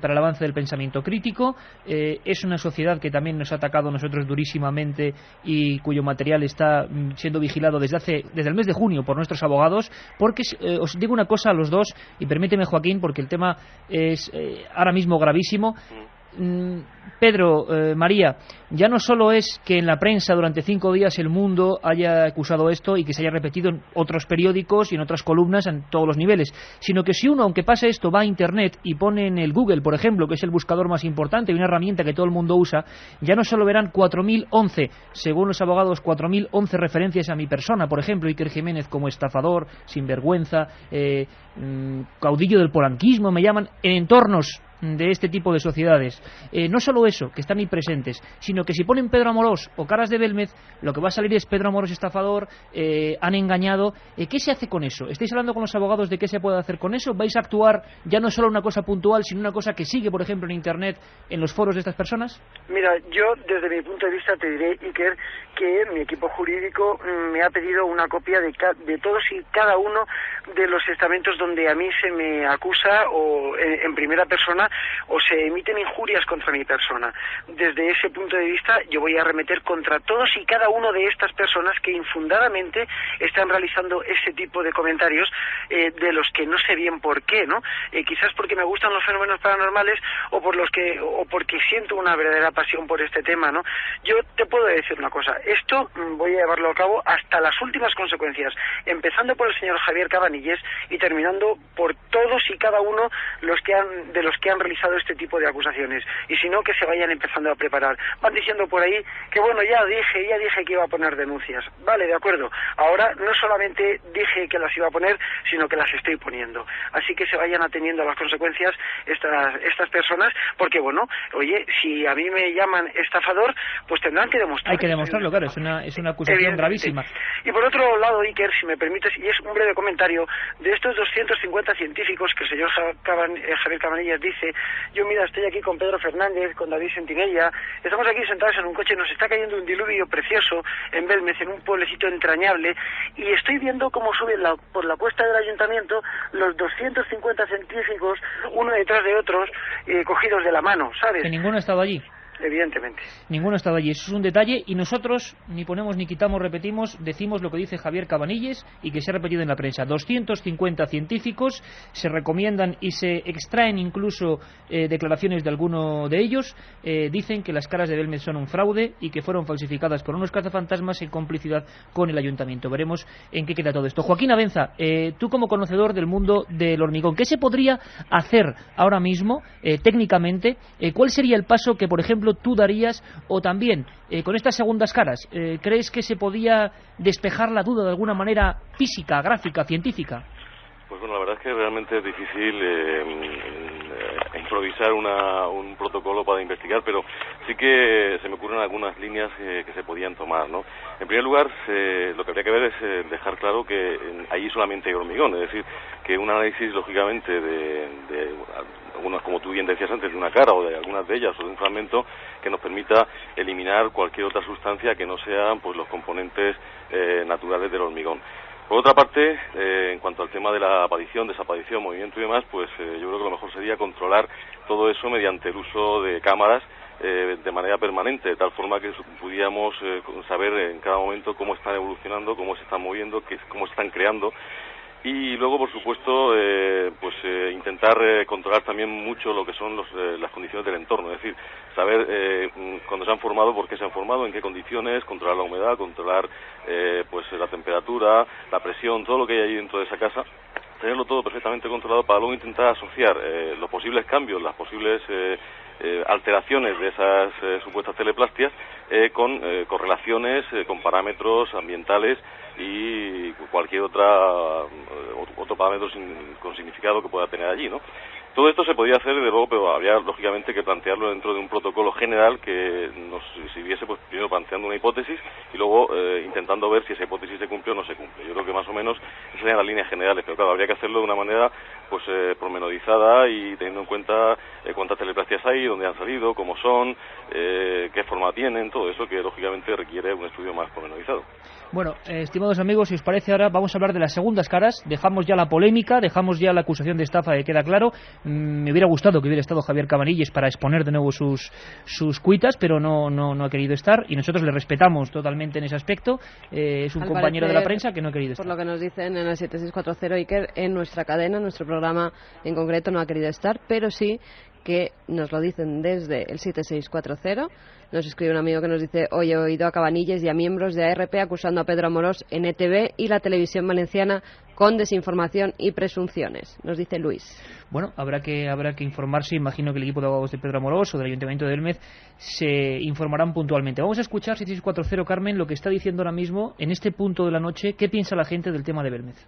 para el Avance del Pensamiento Crítico. Es una sociedad que también nos ha atacado a nosotros durísimamente y cuyo material está siendo vigilado desde el mes de junio por nuestros abogados, porque os digo una cosa a los dos, y permíteme, Joaquín, porque el tema es ahora mismo gravísimo. Pedro, María, ya no solo es que en la prensa durante 5 días El Mundo haya acusado esto y que se haya repetido en otros periódicos y en otras columnas en todos los niveles, sino que si uno, aunque pase esto, va a Internet y pone en el Google, por ejemplo, que es el buscador más importante y una herramienta que todo el mundo usa, ya no solo verán 4.011, según los abogados, 4.011 referencias a mi persona, por ejemplo, Iker Jiménez como estafador, sinvergüenza, caudillo del polanquismo, me llaman, en entornos de este tipo de sociedades. No solo eso, que están ahí presentes, sino que si ponen Pedro Amorós o Caras de Belmez, lo que va a salir es Pedro Amorós estafador, han engañado. ¿Qué se hace con eso? ¿Estáis hablando con los abogados de qué se puede hacer con eso? ¿Vais a actuar ya no solo una cosa puntual, sino una cosa que sigue, por ejemplo, en Internet, en los foros de estas personas? Mira, yo desde mi punto de vista te diré, Iker, que mi equipo jurídico me ha pedido una copia de todos y cada uno de los estamentos donde a mí se me acusa o en primera persona o se emiten injurias contra mi persona. Desde ese punto de vista yo voy a arremeter contra todos y cada uno de estas personas que infundadamente están realizando ese tipo de comentarios de los que no sé bien por qué, ¿no? Quizás porque me gustan los fenómenos paranormales o porque siento una verdadera pasión por este tema, ¿no? Yo te puedo decir una cosa, esto voy a llevarlo a cabo hasta las últimas consecuencias, empezando por el señor Javier Cabanilles y terminando por todos y cada uno de los que han realizado este tipo de acusaciones, y si no, que se vayan empezando a preparar. Van diciendo por ahí que bueno, ya dije que iba a poner denuncias. Vale, de acuerdo, ahora no solamente dije que las iba a poner, sino que las estoy poniendo, así que se vayan ateniendo a las consecuencias estas personas, porque bueno, oye, si a mí me llaman estafador, pues tendrán que demostrarlo. Hay que demostrarlo, claro, es una acusación gravísima. Y por otro lado, Iker, si me permites, y es un breve comentario, de estos 250 científicos que el señor Javier Cabanillas dice, yo mira, estoy aquí con Pedro Fernández, con David Sentinella, estamos aquí sentados en un coche, nos está cayendo un diluvio precioso en Belmez, en un pueblecito entrañable, y estoy viendo cómo suben por la cuesta del ayuntamiento los 250 científicos, uno detrás de otros, cogidos de la mano, ¿sabes? Que ninguno ha estado allí. Evidentemente. Ninguno ha estado allí, eso es un detalle, y nosotros ni ponemos ni quitamos, repetimos, decimos lo que dice Javier Cabanilles y que se ha repetido en la prensa. 250 científicos, se recomiendan y se extraen incluso declaraciones de alguno de ellos, dicen que las caras de Belmez son un fraude y que fueron falsificadas por unos cazafantasmas en complicidad con el ayuntamiento. Veremos en qué queda todo esto. Joaquín Abenza, tú como conocedor del mundo del hormigón, ¿qué se podría hacer ahora mismo técnicamente? ¿Cuál sería el paso que, por ejemplo, tú darías, o también con estas segundas caras, crees que se podía despejar la duda de alguna manera física, gráfica, científica? Pues bueno, la verdad es que realmente es difícil improvisar un protocolo para investigar, pero sí que se me ocurren algunas líneas que se podían tomar, ¿no? En primer lugar, lo que habría que ver es dejar claro que allí solamente hay hormigón, es decir, que un análisis, lógicamente, de algunas, como tú bien decías antes, de una cara o de algunas de ellas o de un fragmento que nos permita eliminar cualquier otra sustancia que no sean pues los componentes naturales del hormigón. Por otra parte, en cuanto al tema de la aparición, desaparición, movimiento y demás, pues yo creo que lo mejor sería controlar todo eso mediante el uso de cámaras de manera permanente, de tal forma que pudiéramos saber en cada momento cómo están evolucionando, cómo se están moviendo, cómo se están creando. Y luego, por supuesto, intentar controlar también mucho lo que son las condiciones del entorno, es decir, saber cuándo se han formado, por qué se han formado, en qué condiciones, controlar la humedad, controlar la temperatura, la presión, todo lo que hay ahí dentro de esa casa, tenerlo todo perfectamente controlado para luego intentar asociar los posibles cambios, las posibles alteraciones de esas supuestas teleplastias con correlaciones, con parámetros ambientales y cualquier otro parámetro con significado que pueda tener allí, ¿no? Todo esto se podía hacer, desde luego, pero habría lógicamente que plantearlo dentro de un protocolo general que nos sirviese, pues primero planteando una hipótesis y luego intentando ver si esa hipótesis se cumple o no se cumple. Yo creo que más o menos esas serían las líneas generales, pero claro, habría que hacerlo de una manera pues pormenorizada y teniendo en cuenta cuántas teleplastias hay, dónde han salido, cómo son, qué forma tienen, todo eso que lógicamente requiere un estudio más pormenorizado. Bueno, estimados amigos, si os parece ahora vamos a hablar de las segundas caras. Dejamos ya la polémica, dejamos ya la acusación de estafa, que queda claro. Me hubiera gustado que hubiera estado Javier Cabanilles para exponer de nuevo sus cuitas, pero no ha querido estar y nosotros le respetamos totalmente en ese aspecto. Es un compañero de la prensa que no ha querido estar. Por lo que nos dicen en el 7640, Iker, en nuestra cadena, en nuestro programa en concreto no ha querido estar, pero sí que nos lo dicen desde el 7640. Nos escribe un amigo que nos dice: hoy he oído a Cabanilles y a miembros de ARP acusando a Pedro Amorós en ETV y la televisión valenciana con desinformación y presunciones. Nos dice Luis. Bueno, habrá que informarse. Imagino que el equipo de abogados de Pedro Amorós o del Ayuntamiento de Belmez se informarán puntualmente. Vamos a escuchar, 7640, Carmen, lo que está diciendo ahora mismo en este punto de la noche. ¿Qué piensa la gente del tema de Belmez?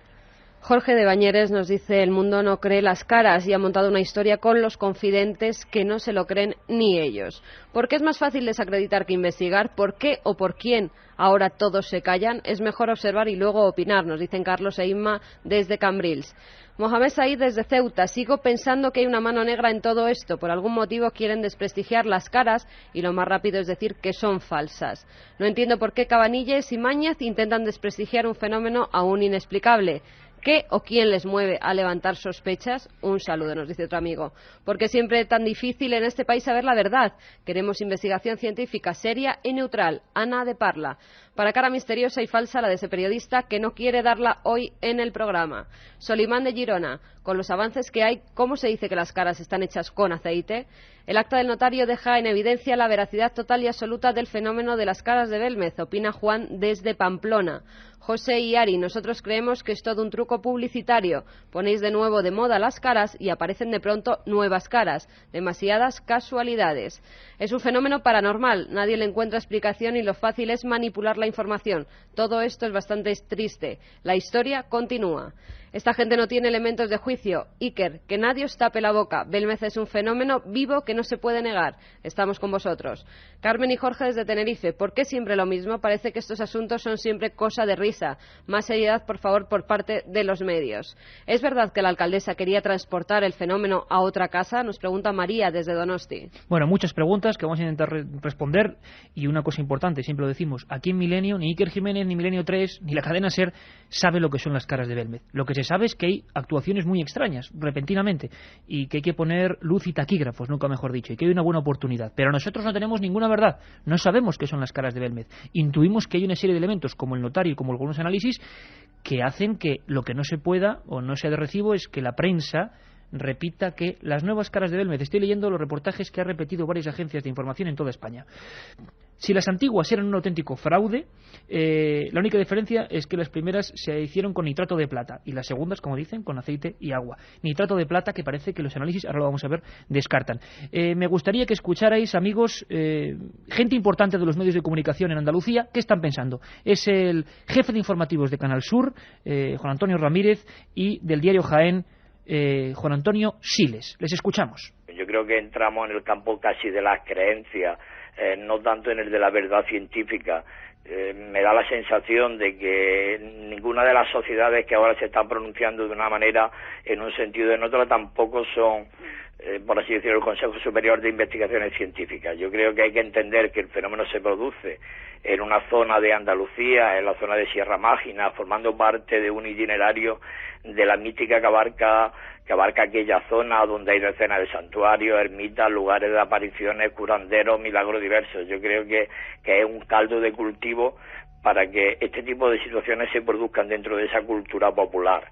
Jorge de Bañeres nos dice: el mundo no cree las caras, y ha montado una historia con los confidentes que no se lo creen ni ellos. ¿Por qué es más fácil desacreditar que investigar? ¿Por qué o por quién ahora todos se callan? Es mejor observar y luego opinar, nos dicen Carlos e Inma desde Cambrils. Mohamed Said desde Ceuta: sigo pensando que hay una mano negra en todo esto. Por algún motivo quieren desprestigiar las caras y lo más rápido es decir que son falsas. No entiendo por qué Cabanilles y Mañez intentan desprestigiar un fenómeno aún inexplicable. ¿Qué o quién les mueve a levantar sospechas? Un saludo, nos dice otro amigo. Porque siempre es tan difícil en este país saber la verdad. Queremos investigación científica seria y neutral. Ana de Parla. Para cara misteriosa y falsa la de ese periodista que no quiere darla hoy en el programa. Solimán de Girona. Con los avances que hay, ¿cómo se dice que las caras están hechas con aceite? El acta del notario deja en evidencia la veracidad total y absoluta del fenómeno de las caras de Belmez, opina Juan desde Pamplona. José y Ari: nosotros creemos que es todo un truco publicitario. Ponéis de nuevo de moda las caras y aparecen de pronto nuevas caras. Demasiadas casualidades. Es un fenómeno paranormal, nadie le encuentra explicación y lo fácil es manipular la información. Todo esto es bastante triste. La historia continúa. Esta gente no tiene elementos de juicio. Iker, que nadie os tape la boca. Belmez es un fenómeno vivo que no se puede negar. Estamos con vosotros. Carmen y Jorge desde Tenerife: ¿por qué siempre lo mismo? Parece que estos asuntos son siempre cosa de risa. Más seriedad, por favor, por parte de los medios. ¿Es verdad que la alcaldesa quería transportar el fenómeno a otra casa? Nos pregunta María desde Donosti. Bueno, muchas preguntas que vamos a intentar responder, y una cosa importante, siempre lo decimos, aquí en Milenio ni Iker Jiménez, ni Milenio 3, ni la cadena SER sabe lo que son las caras de Belmez. Lo que se sabe es que hay actuaciones muy extrañas, repentinamente, y que hay que poner luz y taquígrafos, nunca mejor dicho, y que hay una buena oportunidad. Pero nosotros no tenemos ninguna verdad, no sabemos qué son las caras de Belmez. Intuimos que hay una serie de elementos, como el notario y como algunos análisis, que hacen que lo que no se pueda o no sea de recibo es que la prensa repita que las nuevas caras de Belmez. Estoy leyendo los reportajes que ha repetido varias agencias de información en toda España. Si las antiguas eran un auténtico fraude, la única diferencia es que las primeras se hicieron con nitrato de plata y las segundas, como dicen, con aceite y agua. Nitrato de plata que parece que los análisis, ahora lo vamos a ver, descartan. Me gustaría que escucharais, amigos, gente importante de los medios de comunicación en Andalucía. ¿Qué están pensando? Es el jefe de informativos de Canal Sur, Juan Antonio Ramírez, y del diario Jaén, Juan Antonio Siles. Les escuchamos. Yo creo que entramos en el campo casi de las creencias, no tanto en el de la verdad científica. Me da la sensación de que ninguna de las sociedades que ahora se están pronunciando de una manera en un sentido o en otro tampoco son, por así decirlo, el Consejo Superior de Investigaciones Científicas. Yo creo que hay que entender que el fenómeno se produce en una zona de Andalucía, en la zona de Sierra Mágina, formando parte de un itinerario de la mítica que abarca aquella zona donde hay decenas de santuarios, ermitas, lugares de apariciones, curanderos, milagros diversos. Yo creo que es un caldo de cultivo para que este tipo de situaciones se produzcan dentro de esa cultura popular.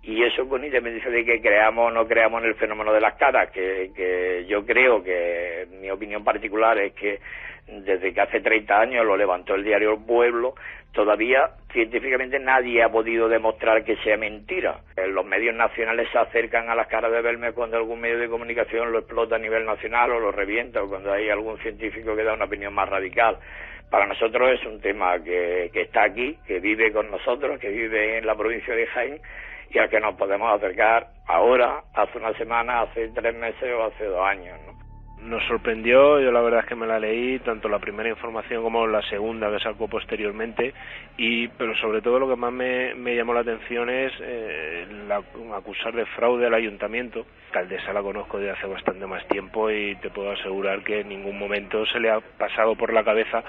Y eso con independencia de que creamos o no creamos en el fenómeno de las caras, que yo creo que mi opinión particular es que desde que hace 30 años lo levantó el diario El Pueblo, todavía científicamente nadie ha podido demostrar que sea mentira. Los medios nacionales se acercan a las caras de Belmez cuando algún medio de comunicación lo explota a nivel nacional o lo revienta, o cuando hay algún científico que da una opinión más radical. Para nosotros es un tema que está aquí, que vive con nosotros, que vive en la provincia de Jaén, y al que nos podemos acercar ahora, hace una semana, hace 3 meses o hace 2 años, ¿no? Nos sorprendió, yo la verdad es que me la leí, tanto la primera información como la segunda que sacó posteriormente, pero sobre todo lo que más me llamó la atención es acusar de fraude al ayuntamiento. La alcaldesa la conozco desde hace bastante más tiempo y te puedo asegurar que en ningún momento se le ha pasado por la cabeza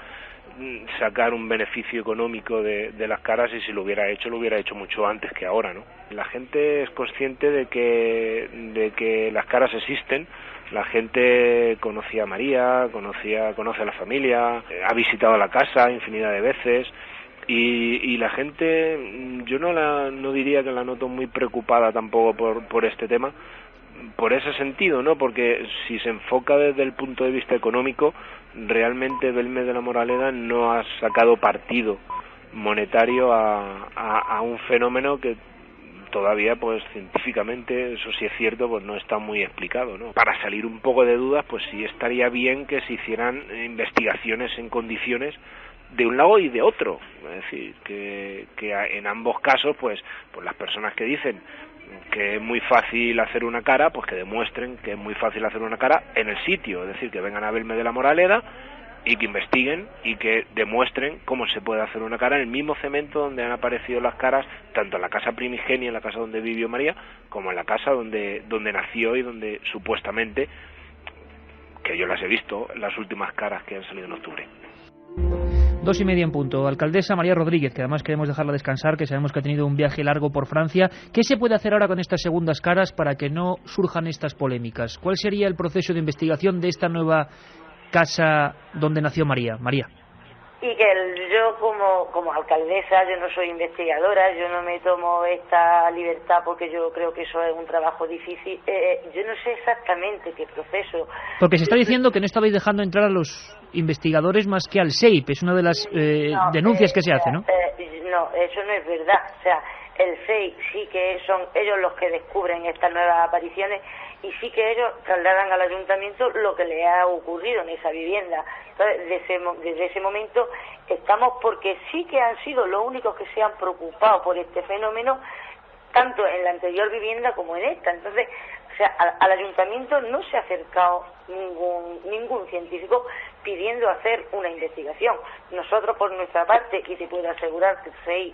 sacar un beneficio económico de las caras, y si lo hubiera hecho mucho antes que ahora, ¿no? La gente es consciente de que las caras existen. La gente conocía a María, conoce a la familia, ha visitado la casa infinidad de veces, y la gente, yo no diría que la noto muy preocupada tampoco por este tema, por ese sentido, ¿no? Porque si se enfoca desde el punto de vista económico, realmente Belmez de la Moraleda no ha sacado partido monetario a un fenómeno que todavía, pues científicamente, eso sí es cierto, pues no está muy explicado, ¿no? Para salir un poco de dudas, pues sí estaría bien que se hicieran investigaciones en condiciones de un lado y de otro, es decir, que en ambos casos, pues las personas que dicen que es muy fácil hacer una cara, pues que demuestren que es muy fácil hacer una cara en el sitio, es decir, que vengan a Belmez de la Moraleda y que investiguen y que demuestren cómo se puede hacer una cara en el mismo cemento donde han aparecido las caras, tanto en la casa primigenia, en la casa donde vivió María, como en la casa donde nació y donde supuestamente, que yo las he visto, las últimas caras que han salido en octubre. 2:30 en punto. Alcaldesa María Rodríguez, que además queremos dejarla descansar, que sabemos que ha tenido un viaje largo por Francia. ¿Qué se puede hacer ahora con estas segundas caras para que no surjan estas polémicas? ¿Cuál sería el proceso de investigación de esta nueva casa donde nació María? María. Y que yo como alcaldesa, yo no soy investigadora, yo no me tomo esta libertad porque yo creo que eso es un trabajo difícil. Yo no sé exactamente qué proceso. Porque se está diciendo que no estabais dejando entrar a los investigadores más que al SEIP, es una de las denuncias que se hace, ¿no? No, eso no es verdad. O sea, el SEIP sí que son ellos los que descubren estas nuevas apariciones y sí que ellos trasladan al ayuntamiento lo que le ha ocurrido en esa vivienda. Entonces, desde ese momento estamos, porque sí que han sido los únicos que se han preocupado por este fenómeno, tanto en la anterior vivienda como en esta. Entonces, o sea, al ayuntamiento no se ha acercado ningún científico pidiendo hacer una investigación. Nosotros, por nuestra parte, y te puedo asegurar que Frey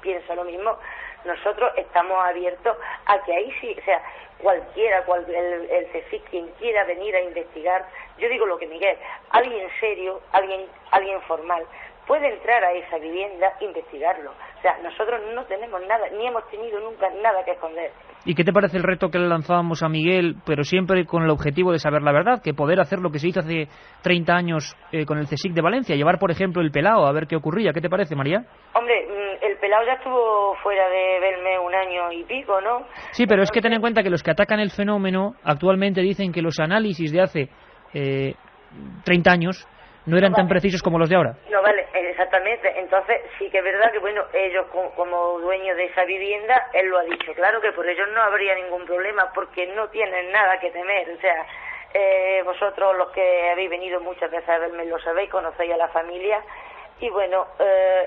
piensa lo mismo, nosotros estamos abiertos a que ahí sí, o sea, cualquiera, el CSIC, quien quiera venir a investigar, yo digo lo que Miguel, alguien serio, alguien formal, puede entrar a esa vivienda e investigarlo. O sea, nosotros no tenemos nada, ni hemos tenido nunca nada que esconder. ¿Y qué te parece el reto que le lanzábamos a Miguel, pero siempre con el objetivo de saber la verdad, que poder hacer lo que se hizo hace 30 años con el CSIC de Valencia, llevar, por ejemplo, el Pelao a ver qué ocurría? ¿Qué te parece, María? Hombre, el Pelao ya estuvo fuera de Belmez 1 año y pico, ¿no? Sí, pero es que ten en cuenta que los que atacan el fenómeno actualmente dicen que los análisis de hace 30 años no eran tan precisos como los de ahora. No, vale, exactamente. Entonces, sí que es verdad que, bueno, ellos como dueños de esa vivienda, él lo ha dicho, claro que por ellos no habría ningún problema, porque no tienen nada que temer. O sea, vosotros los que habéis venido muchas veces a verme lo sabéis, conocéis a la familia. Y bueno,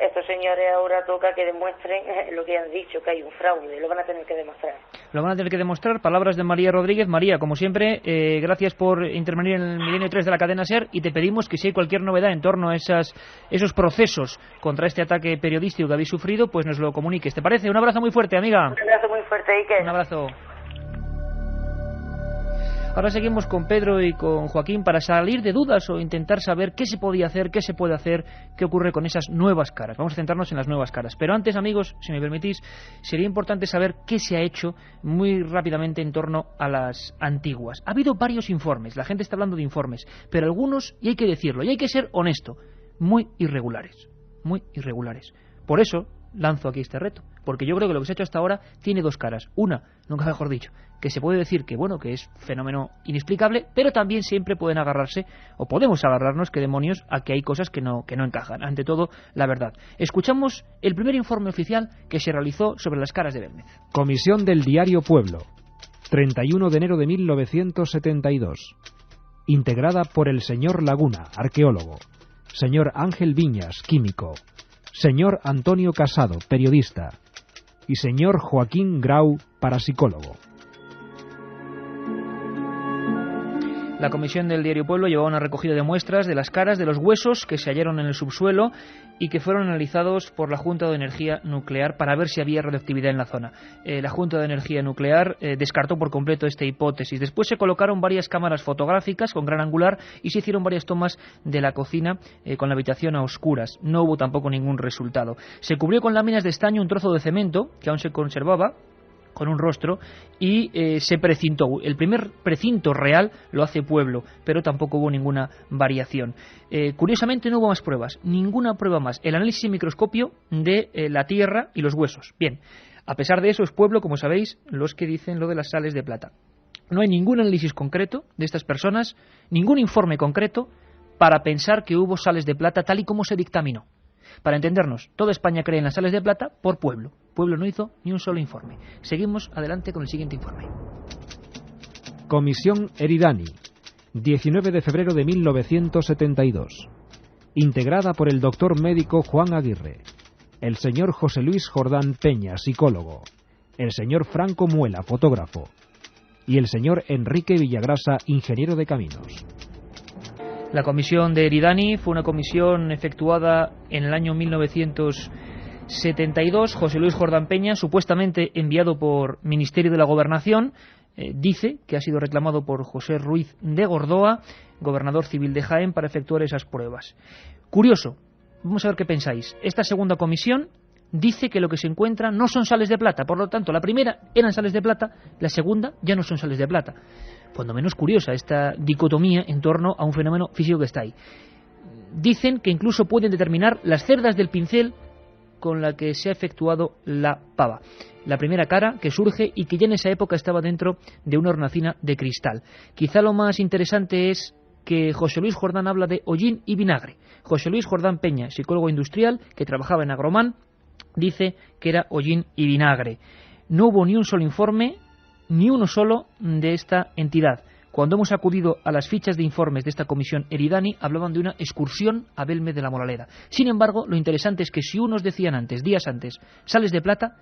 estos señores ahora toca que demuestren lo que han dicho, que hay un fraude, lo van a tener que demostrar. Lo van a tener que demostrar, palabras de María Rodríguez. María, como siempre, gracias por intervenir en el Milenio 3 de la cadena SER, y te pedimos que si hay cualquier novedad en torno a esos procesos contra este ataque periodístico que habéis sufrido, pues nos lo comuniques. ¿Te parece? Un abrazo muy fuerte, amiga. Un abrazo muy fuerte, Iker. Un abrazo. Ahora seguimos con Pedro y con Joaquín para salir de dudas o intentar saber qué se podía hacer, qué se puede hacer, qué ocurre con esas nuevas caras. Vamos a centrarnos en las nuevas caras. Pero antes, amigos, si me permitís, sería importante saber qué se ha hecho muy rápidamente en torno a las antiguas. Ha habido varios informes, la gente está hablando de informes, pero algunos, y hay que decirlo, y hay que ser honesto, muy irregulares. Muy irregulares. Por eso lanzo aquí este reto, porque yo creo que lo que se ha hecho hasta ahora tiene dos caras. Una, nunca mejor dicho, que se puede decir que bueno, que es fenómeno inexplicable, pero también siempre pueden agarrarse, o podemos agarrarnos, que demonios, a que hay cosas que no encajan. Ante todo, la verdad. Escuchamos el primer informe oficial que se realizó sobre las caras de Belmez. Comisión del diario Pueblo, 31 de enero de 1972. Integrada por el señor Laguna, arqueólogo, señor Ángel Viñas, químico, señor Antonio Casado, periodista, y señor Joaquín Grau, parapsicólogo. La comisión del diario Pueblo llevaba una recogida de muestras de las caras de los huesos que se hallaron en el subsuelo y que fueron analizados por la Junta de Energía Nuclear para ver si había radioactividad en la zona. La Junta de Energía Nuclear descartó por completo esta hipótesis. Después se colocaron varias cámaras fotográficas con gran angular y se hicieron varias tomas de la cocina con la habitación a oscuras. No hubo tampoco ningún resultado. Se cubrió con láminas de estaño un trozo de cemento que aún se conservaba con un rostro y se precintó. El primer precinto real lo hace Pueblo, pero tampoco hubo ninguna variación. Curiosamente no hubo más pruebas, ninguna prueba más. El análisis en microscopio de la tierra y los huesos. Bien, a pesar de eso es Pueblo, como sabéis, los que dicen lo de las sales de plata. No hay ningún análisis concreto de estas personas, ningún informe concreto para pensar que hubo sales de plata tal y como se dictaminó. Para entendernos, toda España cree en las sales de plata por Pueblo. Pueblo no hizo ni un solo informe. Seguimos adelante con el siguiente informe. Comisión Eridani, 19 de febrero de 1972. Integrada por el doctor médico Juan Aguirre, el señor José Luis Jordán Peña, psicólogo, el señor Franco Muela, fotógrafo, y el señor Enrique Villagrasa, ingeniero de caminos. La comisión de Eridani fue una comisión efectuada en el año 1972. José Luis Jordán Peña, supuestamente enviado por Ministerio de la Gobernación, dice que ha sido reclamado por José Ruiz de Gordoa, gobernador civil de Jaén, para efectuar esas pruebas. Curioso, vamos a ver qué pensáis. Esta segunda comisión dice que lo que se encuentra no son sales de plata, por lo tanto, la primera eran sales de plata, la segunda ya no son sales de plata. Cuando menos curiosa esta dicotomía en torno a un fenómeno físico que está ahí. Dicen que incluso pueden determinar las cerdas del pincel con la que se ha efectuado la pava. La primera cara que surge y que ya en esa época estaba dentro de una hornacina de cristal. Quizá lo más interesante es que José Luis Jordán habla de hollín y vinagre. José Luis Jordán Peña, psicólogo industrial que trabajaba en Agromán, dice que era hollín y vinagre. No hubo ni un solo informe, ni uno solo de esta entidad. Cuando hemos acudido a las fichas de informes de esta comisión Eridani, hablaban de una excursión a Belmez de la Moraleda. Sin embargo, lo interesante es que si unos decían antes, días antes, sales de plata,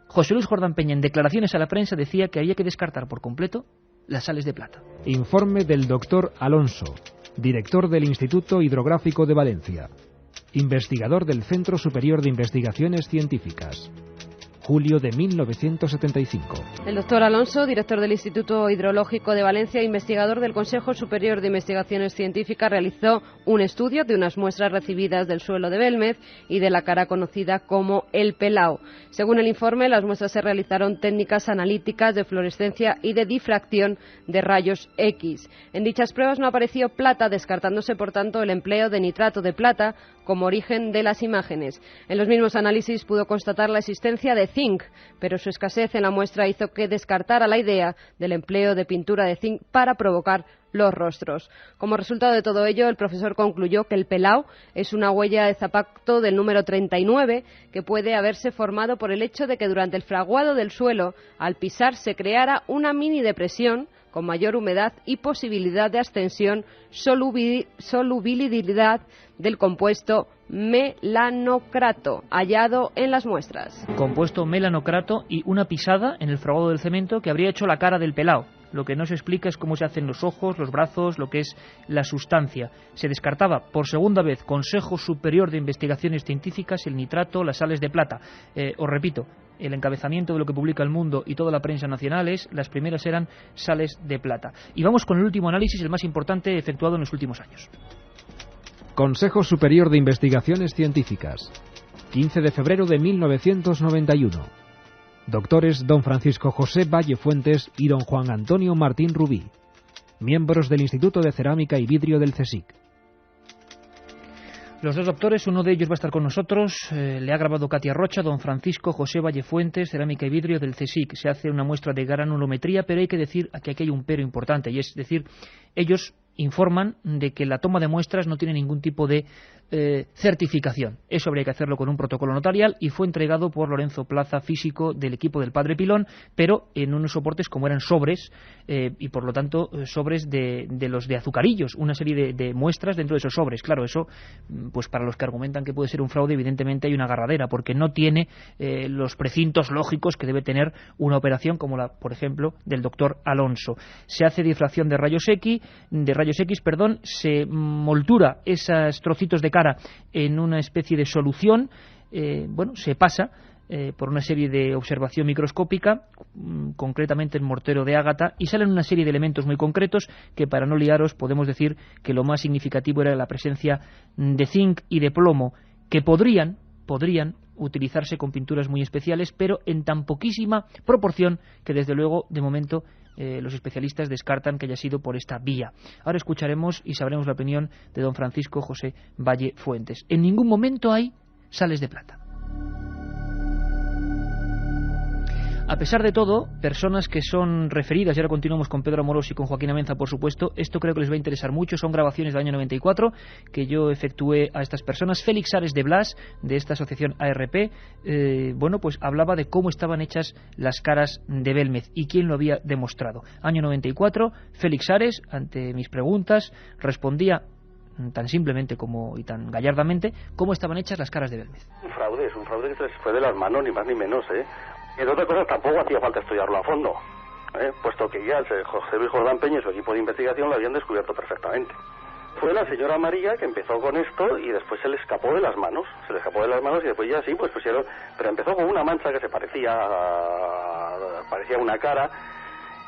José Luis Jordán Peña en declaraciones a la prensa decía que había que descartar por completo las sales de plata. Informe del doctor Alonso, director del Instituto Hidrográfico de Valencia, investigador del Centro Superior de Investigaciones Científicas. Julio de 1975. El doctor Alonso, director del Instituto Hidrológico de Valencia, investigador del Consejo Superior de Investigaciones Científicas, realizó un estudio de unas muestras recibidas del suelo de Belmez y de la cara conocida como el Pelao. Según el informe, las muestras se realizaron técnicas analíticas de fluorescencia y de difracción de rayos X. En dichas pruebas no apareció plata, descartándose por tanto el empleo de nitrato de plata como origen de las imágenes. En los mismos análisis pudo constatar la existencia de zinc, pero su escasez en la muestra hizo que descartara la idea del empleo de pintura de zinc para provocar los rostros. Como resultado de todo ello, el profesor concluyó que el Pelao es una huella de zapato del número 39 que puede haberse formado por el hecho de que durante el fraguado del suelo, al pisar, se creara una mini depresión con mayor humedad y posibilidad de ascensión, solubilidad del compuesto melanocrato hallado en las muestras. Compuesto melanocrato y una pisada en el fraguado del cemento que habría hecho la cara del Pelao. Lo que no se explica es cómo se hacen los ojos, los brazos, lo que es la sustancia. Se descartaba por segunda vez, Consejo Superior de Investigaciones Científicas, el nitrato, las sales de plata. Os repito, el encabezamiento de lo que publica El Mundo y toda la prensa nacional es: las primeras eran sales de plata. Y vamos con el último análisis, el más importante efectuado en los últimos años. Consejo Superior de Investigaciones Científicas, 15 de febrero de 1991. Doctores don Francisco José Valle Fuentes y don Juan Antonio Martín Rubí, miembros del Instituto de Cerámica y Vidrio del CSIC. Los dos doctores, uno de ellos va a estar con nosotros, le ha grabado Katia Rocha, don Francisco José Valle Fuentes, Cerámica y Vidrio del CSIC. Se hace una muestra de granulometría, pero hay que decir que aquí hay un pero importante, y es decir, ellos informan de que la toma de muestras no tiene ningún tipo de certificación. Eso habría que hacerlo con un protocolo notarial y fue entregado por Lorenzo Plaza, físico del equipo del Padre Pilón, pero en unos soportes como eran sobres y por lo tanto sobres de los de azucarillos, una serie de muestras dentro de esos sobres. Claro, eso pues para los que argumentan que puede ser un fraude, evidentemente hay una agarradera porque no tiene los precintos lógicos que debe tener una operación como la, por ejemplo, del doctor Alonso. Se hace difracción de rayos X, se moltura esos trocitos de cara en una especie de solución, se pasa por una serie de observación microscópica, concretamente en mortero de ágata, y salen una serie de elementos muy concretos que, para no liaros, podemos decir que lo más significativo era la presencia de zinc y de plomo, que podrían utilizarse con pinturas muy especiales, pero en tan poquísima proporción que, desde luego, de momento los especialistas descartan que haya sido por esta vía. Ahora escucharemos y sabremos la opinión de don Francisco José Valle Fuentes. En ningún momento hay sales de plata. A pesar de todo, personas que son referidas, y ahora continuamos con Pedro Amorós y con Joaquín Amenza, por supuesto, esto creo que les va a interesar mucho, son grabaciones del año 94 que yo efectué a estas personas. Félix Ares de Blas, de esta asociación ARP, pues hablaba de cómo estaban hechas las caras de Belmez y quién lo había demostrado. Año 94, Félix Ares, ante mis preguntas, respondía tan simplemente y tan gallardamente cómo estaban hechas las caras de Belmez. Es un fraude que se les fue de las manos, ni más ni menos, Y de otra cosa tampoco hacía falta estudiarlo a fondo, puesto que ya José Luis Jordán Peña y su equipo de investigación lo habían descubierto perfectamente. Fue la señora María que empezó con esto y después se le escapó de las manos. Y después ya sí, pues pusieron... Pero empezó con una mancha que parecía una cara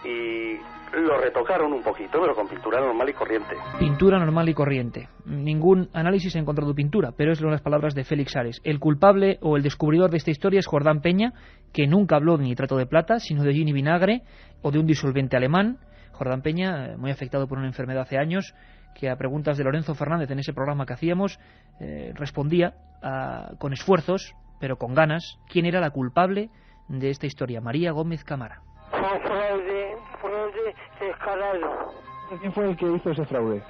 y lo retocaron un poquito, pero con pintura normal y corriente. Pintura normal y corriente. Ningún análisis ha encontrado pintura, pero es las palabras de Félix Ares. El culpable o el descubridor de esta historia es Jordán Peña, que nunca habló de nitrato de plata, sino de gin y vinagre o de un disolvente alemán. Jordán Peña, muy afectado por una enfermedad hace años, que a preguntas de Lorenzo Fernández en ese programa que hacíamos, respondía con esfuerzos, pero con ganas, quién era la culpable de esta historia, María Gómez Cámara. Fraude descarado. ¿Quién fue el que hizo ese fraude?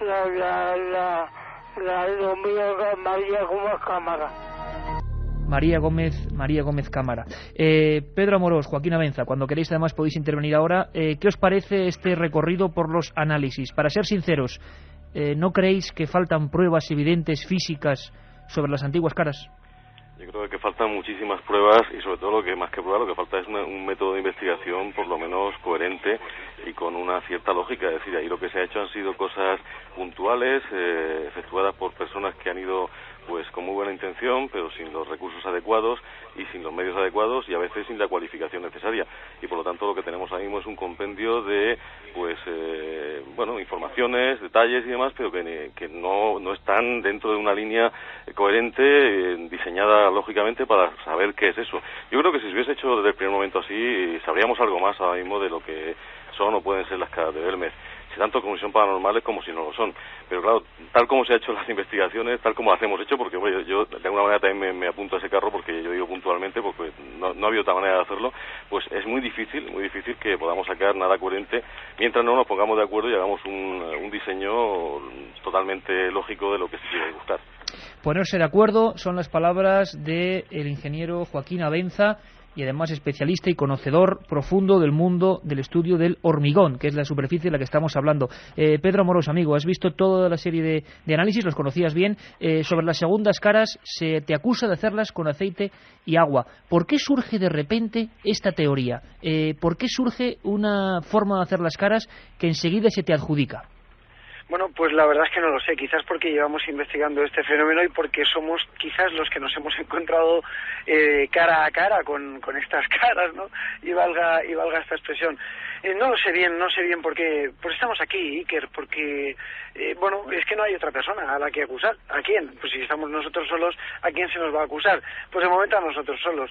La María Gómez Cámara. María Gómez Cámara. Pedro Amorós, Joaquín Amenza, cuando queréis además podéis intervenir ahora. ¿Qué os parece este recorrido por los análisis? Para ser sinceros, ¿no creéis que faltan pruebas evidentes físicas sobre las antiguas caras? Yo creo que faltan muchísimas pruebas y sobre todo lo que más que pruebas, lo que falta es un método de investigación por lo menos coherente y con una cierta lógica. Es decir, ahí lo que se ha hecho han sido cosas puntuales, efectuadas por personas que han ido pues con muy buena intención, pero sin los recursos adecuados y sin los medios adecuados y a veces sin la cualificación necesaria. Y por lo tanto lo que tenemos ahí mismo es un compendio de informaciones, detalles y demás, pero que no están dentro de una línea coherente, diseñada lógicamente para saber qué es eso. Yo creo que si se hubiese hecho desde el primer momento así, sabríamos algo más ahora mismo de lo que son o pueden ser las caras de Belmez, si tanto Comisión Paranormales como si no lo son. Pero claro, tal como se ha hecho las investigaciones, tal como las hemos hecho, porque yo de alguna manera también me apunto a ese carro, porque yo digo puntualmente, porque no ha habido otra manera de hacerlo, pues es muy difícil que podamos sacar nada coherente mientras no nos pongamos de acuerdo y hagamos un diseño totalmente lógico de lo que se quiere buscar. Ponerse de acuerdo son las palabras del ingeniero Joaquín Amenza, y además especialista y conocedor profundo del mundo del estudio del hormigón, que es la superficie de la que estamos hablando. Pedro Amorós, amigo, has visto toda la serie de análisis, los conocías bien. Sobre las segundas caras se te acusa de hacerlas con aceite y agua. ¿Por qué surge de repente esta teoría? ¿Por qué surge una forma de hacer las caras que enseguida se te adjudica? Bueno, pues la verdad es que no lo sé, quizás porque llevamos investigando este fenómeno y porque somos quizás los que nos hemos encontrado cara a cara con estas caras, ¿no? Y valga esta expresión. No lo sé bien porque estamos aquí, Iker, porque es que no hay otra persona a la que acusar. ¿A quién? Pues si estamos nosotros solos, ¿a quién se nos va a acusar? Pues de momento a nosotros solos.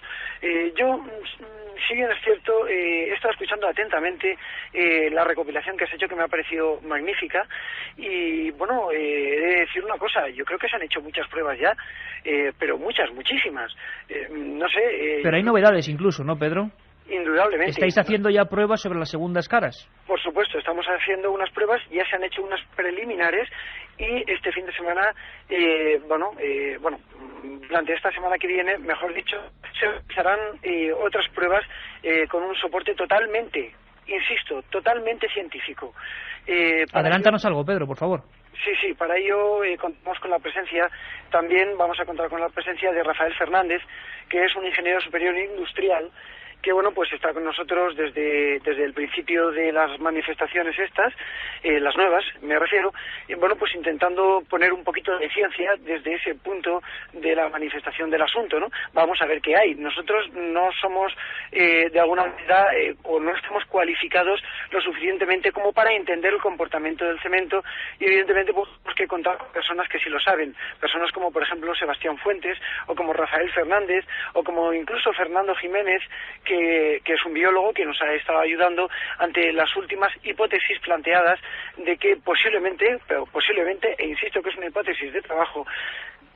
Si bien es cierto, he estado escuchando atentamente la recopilación que has hecho, que me ha parecido magnífica, y he de decir una cosa, yo creo que se han hecho muchas pruebas ya, pero muchísimas. No sé... Pero hay novedades incluso, ¿no, Pedro? Indudablemente. ¿Estáis haciendo ya pruebas sobre las segundas caras? Por supuesto, estamos haciendo unas pruebas, ya se han hecho unas preliminares y este fin de semana, durante esta semana que viene, mejor dicho, se realizarán otras pruebas con un soporte totalmente científico. Adelántanos algo, Pedro, por favor. Sí, para ello contamos con la presencia, también vamos a contar con la presencia de Rafael Fernández, que es un ingeniero superior industrial, que pues está con nosotros desde el principio de las manifestaciones estas, las nuevas, me refiero, pues intentando poner un poquito de ciencia desde ese punto de la manifestación del asunto, ¿no? Vamos a ver qué hay. Nosotros no somos, de alguna manera, o no estamos cualificados lo suficientemente como para entender el comportamiento del cemento, y evidentemente pues que contar con personas que sí lo saben, personas como por ejemplo Sebastián Fuentes, o como Rafael Fernández, o como incluso Fernando Jiménez, que es un biólogo que nos ha estado ayudando ante las últimas hipótesis planteadas de que posiblemente, e insisto que es una hipótesis de trabajo,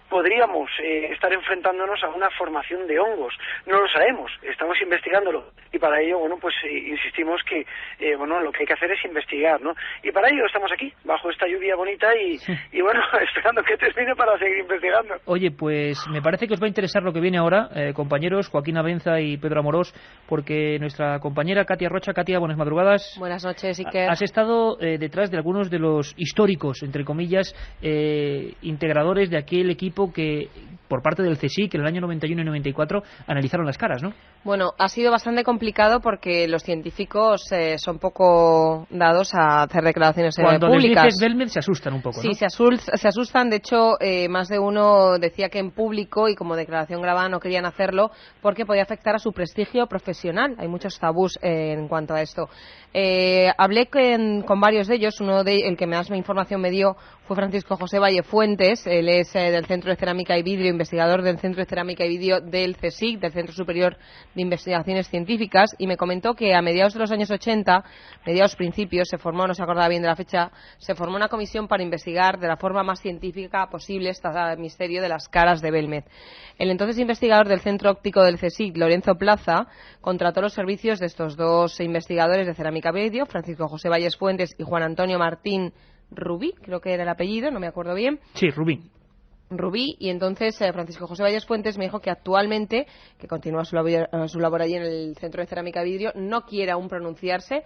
podríamos estar enfrentándonos a una formación de hongos. No lo sabemos, estamos investigándolo, y para ello, insistimos que, lo que hay que hacer es investigar, ¿no? Y para ello estamos aquí, bajo esta lluvia bonita y esperando que termine para seguir investigando. Oye, pues me parece que os va a interesar lo que viene ahora, compañeros, Joaquín Abenza y Pedro Amorós, porque nuestra compañera Katia Rocha. Katia, buenas madrugadas. Buenas noches, Iker. Has estado detrás de algunos de los históricos, entre comillas, integradores de aquel equipo que por parte del CSIC en el año 91 y 94 analizaron las caras, ¿no? Bueno, ha sido bastante complicado porque los científicos son poco dados a hacer declaraciones públicas. Cuando les dices Belmez se asustan un poco, ¿no? Sí, se asustan. De hecho, más de uno decía que en público y como declaración grabada no querían hacerlo porque podía afectar a su prestigio profesional. Hay muchos tabús en cuanto a esto. Hablé con varios de ellos. El que más información me dio fue Francisco José Valle Fuentes. Él es del Centro de Cerámica y Vidrio, investigador del Centro de Cerámica y Vidrio del CSIC, del Centro Superior de Investigaciones Científicas, y me comentó que a mediados de los años 80, principios, se formó, no se acordaba bien de la fecha, se formó una comisión para investigar de la forma más científica posible este misterio de las caras de Belmez. El entonces investigador del Centro Óptico del CSIC, Lorenzo Plaza, contrató los servicios de estos dos investigadores de cerámica y vidrio, Francisco José Valles Fuentes y Juan Antonio Martín Rubí, creo que era el apellido, no me acuerdo bien. Sí, Rubí, y entonces Francisco José Valles Fuentes me dijo que actualmente, que continúa su labor allí en el Centro de Cerámica y Vidrio, no quiere aún pronunciarse.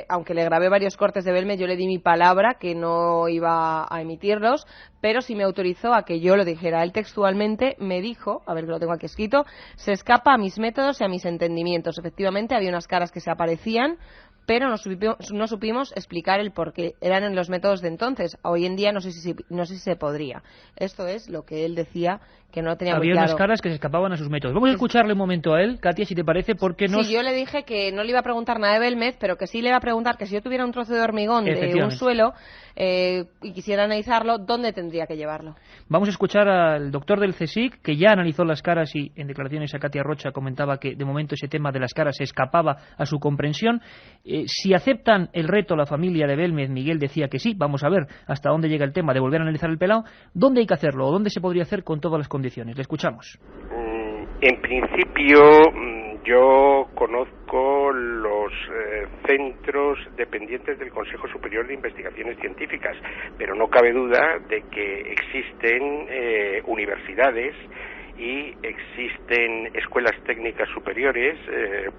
Aunque le grabé varios cortes de Belmez, yo le di mi palabra que no iba a emitirlos, pero sí me autorizó a que yo lo dijera. Él textualmente me dijo, a ver que lo tengo aquí escrito, se escapa a mis métodos y a mis entendimientos. Efectivamente, había unas caras que se aparecían, pero no supimos explicar el por qué. Eran en los métodos de entonces. Hoy en día no sé si se podría. Esto es lo que él decía, que no lo tenía muy claro. Había unas caras que se escapaban a sus métodos. Vamos a escucharle un momento a él, Katia, si te parece, porque Sí, yo le dije que no le iba a preguntar nada de Belmez, pero que sí le iba a preguntar que si yo tuviera un trozo de hormigón de un suelo y quisiera analizarlo, ¿dónde tendría que llevarlo? Vamos a escuchar al doctor del CSIC, que ya analizó las caras y en declaraciones a Katia Rocha comentaba que de momento ese tema de las caras se escapaba a su comprensión. Si aceptan el reto la familia de Belmez, Miguel decía que sí. Vamos a ver hasta dónde llega el tema de volver a analizar el pelao. ¿Dónde hay que hacerlo o dónde se podría hacer con todas las condiciones? Le escuchamos. En principio, yo conozco los centros dependientes del Consejo Superior de Investigaciones Científicas, pero no cabe duda de que existen universidades y existen escuelas técnicas superiores,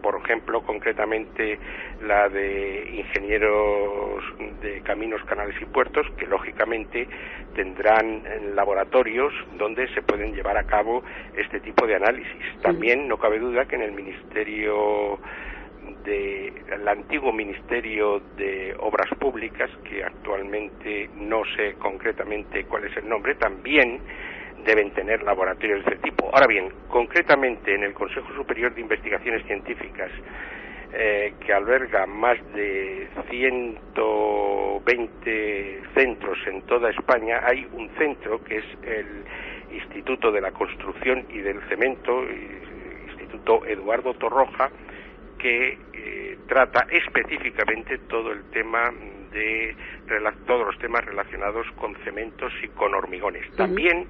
por ejemplo, concretamente la de ingenieros de caminos, canales y puertos, que lógicamente tendrán laboratorios donde se pueden llevar a cabo este tipo de análisis. También no cabe duda que en el el antiguo Ministerio de Obras Públicas, que actualmente no sé concretamente cuál es el nombre, también deben tener laboratorios de este tipo. Ahora bien, concretamente en el Consejo Superior de Investigaciones Científicas, que alberga más de 120 centros en toda España, hay un centro que es el Instituto de la Construcción y del Cemento, Instituto Eduardo Torroja, que trata específicamente todo el tema todos los temas relacionados con cementos y con hormigones. También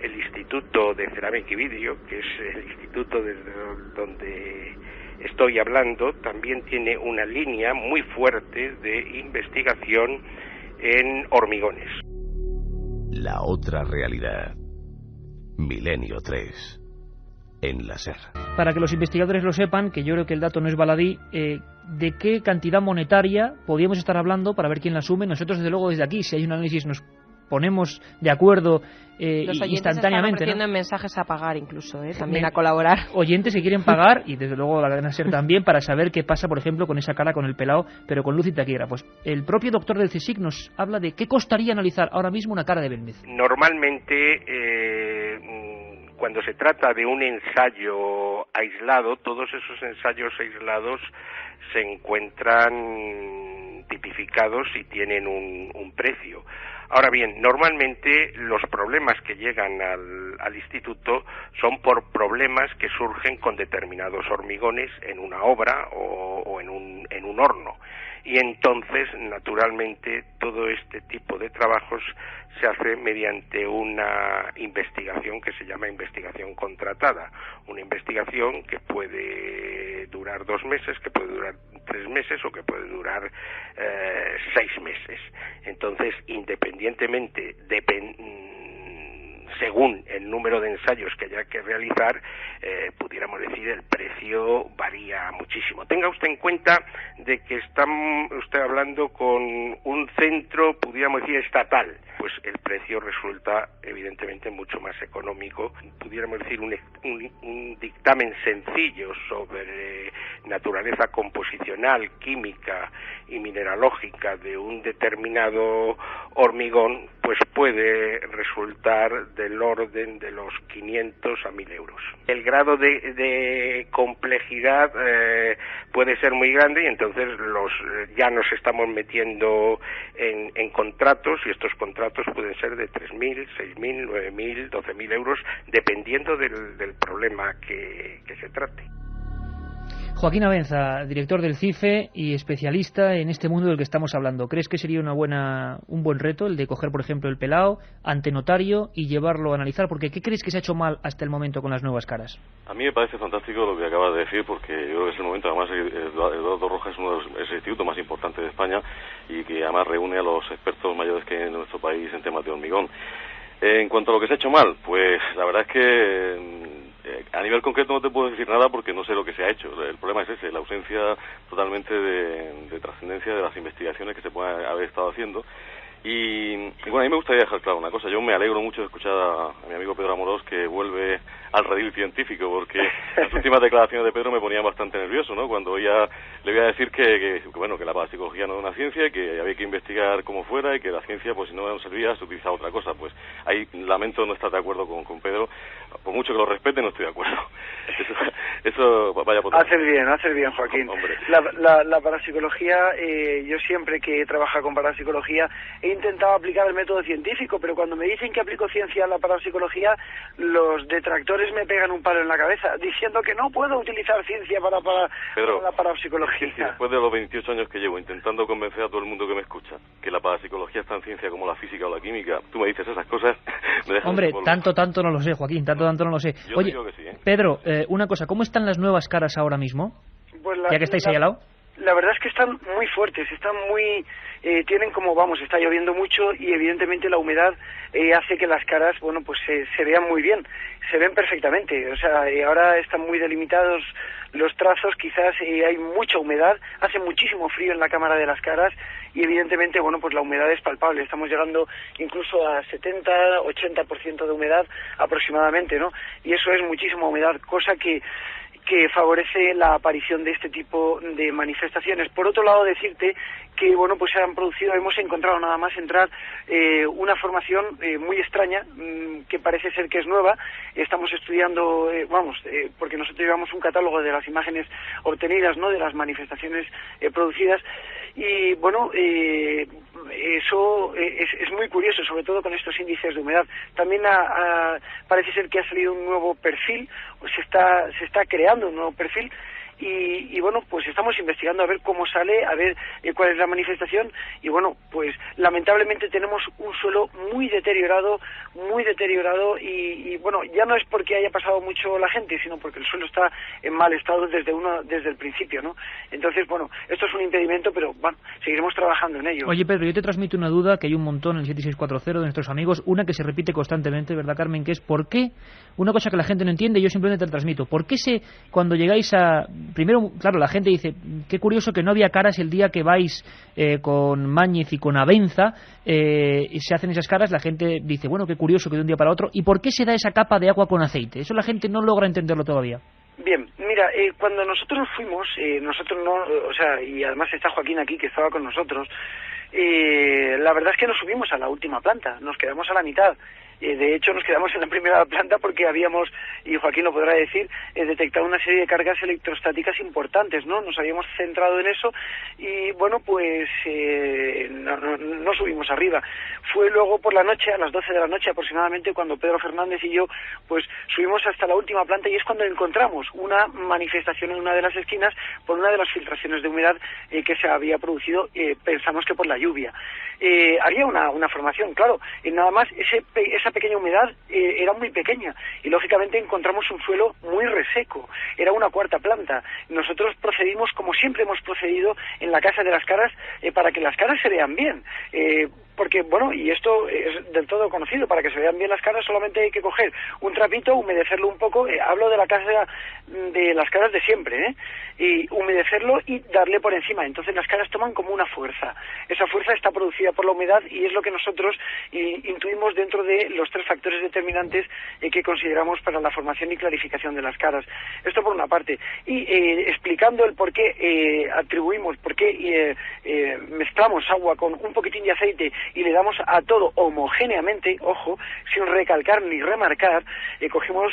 el Instituto de Cerámica y Vidrio, que es el instituto desde donde estoy hablando, también tiene una línea muy fuerte de investigación en hormigones. La otra realidad. Milenio 3. En la SER. Para que los investigadores lo sepan, que yo creo que el dato no es baladí, ¿de qué cantidad monetaria podríamos estar hablando para ver quién la asume? Nosotros, desde luego, desde aquí, si hay un análisis, nos ponemos de acuerdo los oyentes instantáneamente. Están ofreciendo mensajes a pagar incluso, también a colaborar. Oyentes que quieren pagar, y desde luego la cadena SER también, para saber qué pasa, por ejemplo, con esa cara, con el pelao, pero con luz y taquígrafos. El propio doctor del CSIC nos habla de qué costaría analizar ahora mismo una cara de Belmez. Normalmente, cuando se trata de un ensayo aislado, todos esos ensayos aislados se encuentran tipificados y tienen un precio. Ahora bien, normalmente los problemas que llegan al instituto son por problemas que surgen con determinados hormigones en una obra o en un horno. Y entonces, naturalmente, todo este tipo de trabajos se hace mediante una investigación que se llama investigación contratada. Una investigación que puede durar 2 meses, que puede durar 3 meses o que puede durar 6 meses. Entonces, independientemente, según el número de ensayos que haya que realizar, pudiéramos decir, el precio varía muchísimo. Tenga usted en cuenta de que está usted hablando con un centro, pudiéramos decir, estatal. Pues el precio resulta evidentemente mucho más económico. Pudiéramos decir un dictamen sencillo sobre naturaleza composicional, química y mineralógica de un determinado hormigón, pues puede resultar del orden de los 500 a 1.000 euros. El grado de complejidad puede ser muy grande y entonces ya nos estamos metiendo en contratos, y estos contratos pueden ser de 3.000, 6.000, 9.000, 12.000 euros, dependiendo del problema que se trate. Joaquín Abenza, director del CIFE y especialista en este mundo del que estamos hablando. ¿Crees que sería un buen reto el de coger, por ejemplo, el pelao ante notario y llevarlo a analizar? Porque ¿qué crees que se ha hecho mal hasta el momento con las nuevas caras? A mí me parece fantástico lo que acabas de decir, porque yo creo que es el momento. Además, Eduardo Rojas es el instituto más importante de España y que además reúne a los expertos mayores que hay en nuestro país en temas de hormigón. En cuanto a lo que se ha hecho mal, pues la verdad es que a nivel concreto no te puedo decir nada porque no sé lo que se ha hecho. El problema es ese, la ausencia totalmente de trascendencia de las investigaciones que se pueden haber estado haciendo. Y bueno, a mí me gustaría dejar claro una cosa. Yo me alegro mucho de escuchar a mi amigo Pedro Amorós, que vuelve al redil científico, porque las últimas declaraciones de Pedro me ponían bastante nervioso, ¿no? Cuando le voy a decir que la parapsicología no es una ciencia y que había que investigar como fuera y que la ciencia, pues si no servía, se utilizaba otra cosa. Pues ahí lamento no estar de acuerdo con Pedro. Por mucho que lo respete, no estoy de acuerdo. Eso vaya por... Haces bien, Joaquín. Hombre. La parapsicología, yo siempre que he trabajado con parapsicología he intentado aplicar el método científico, pero cuando me dicen que aplico ciencia a la parapsicología, los detractores me pegan un palo en la cabeza, diciendo que no puedo utilizar ciencia para la parapsicología. Si después de los 28 años que llevo intentando convencer a todo el mundo que me escucha que la parapsicología es tan ciencia como la física o la química, tú me dices esas cosas, me dejas... Hombre, tanto no lo sé, Joaquín, tanto no lo sé. Yo Oye, digo que sí, ¿eh? Pedro, una cosa, ¿cómo están las nuevas caras ahora mismo? Pues ya que estáis ahí al lado. La verdad es que están muy fuertes, están muy... tienen está lloviendo mucho y evidentemente la humedad hace que las caras, pues se vean muy bien, se ven perfectamente. O sea, ahora están muy delimitados los trazos, quizás hay mucha humedad, hace muchísimo frío en la cámara de las caras y evidentemente, pues la humedad es palpable. Estamos llegando incluso a 70-80% de humedad aproximadamente, ¿no? Y eso es muchísima humedad, cosa que favorece la aparición de este tipo de manifestaciones. Por otro lado, decirte que hemos encontrado nada más entrar una formación muy extraña, que parece ser que es nueva. Estamos estudiando, porque nosotros llevamos un catálogo de las imágenes obtenidas, ¿no?, de las manifestaciones producidas, y eso es muy curioso, sobre todo con estos índices de humedad. También parece ser que ha salido un nuevo perfil, se está creando un nuevo perfil, y bueno, pues estamos investigando a ver cómo sale, a ver cuál es la manifestación, y bueno, pues lamentablemente tenemos un suelo muy deteriorado, y bueno, ya no es porque haya pasado mucho la gente, sino porque el suelo está en mal estado desde el principio, ¿no? Entonces, bueno, esto es un impedimento, pero bueno, seguiremos trabajando en ello. Oye, Pedro, yo te transmito una duda que hay un montón en el 7640 de nuestros amigos, una que se repite constantemente, ¿verdad, Carmen? Que es ¿por qué? Una cosa que la gente no entiende, yo simplemente te transmito. ¿Por qué cuando llegáis a... Primero, claro, la gente dice, qué curioso que no había caras el día que vais con Mañez y con Abenza, y se hacen esas caras, la gente dice, bueno, qué curioso que de un día para otro. ¿Y por qué se da esa capa de agua con aceite? Eso la gente no logra entenderlo todavía. Bien, mira, cuando nosotros fuimos, nosotros no, o sea, y además está Joaquín aquí que estaba con nosotros, la verdad es que no subimos a la última planta, nos quedamos a la mitad. De hecho, nos quedamos en la primera planta porque habíamos, y Joaquín lo podrá decir, detectado una serie de cargas electrostáticas importantes, ¿no? Nos habíamos centrado en eso y, bueno, pues no subimos arriba. Fue luego por la noche, a las 12 de la noche aproximadamente, cuando Pedro Fernández y yo, pues subimos hasta la última planta y es cuando encontramos una manifestación en una de las esquinas por una de las filtraciones de humedad que se había producido, pensamos que por la lluvia. Había una formación, claro, nada más esa pequeña humedad era muy pequeña y lógicamente encontramos un suelo muy reseco, era una cuarta planta. Nosotros procedimos como siempre hemos procedido en la Casa de las Caras para que las caras se vean bien, porque bueno, y esto es del todo conocido, para que se vean bien las caras solamente hay que coger un trapito, humedecerlo un poco, hablo de la Casa de las Caras de siempre, y humedecerlo y darle por encima, entonces las caras toman como una fuerza, esa fuerza está producida por la humedad y es lo que nosotros intuimos dentro de los 3 factores determinantes que consideramos para la formación y clarificación de las caras. Esto por una parte, y explicando el por qué atribuimos, por qué mezclamos agua con un poquitín de aceite y le damos a todo homogéneamente, ojo, sin recalcar ni remarcar, cogimos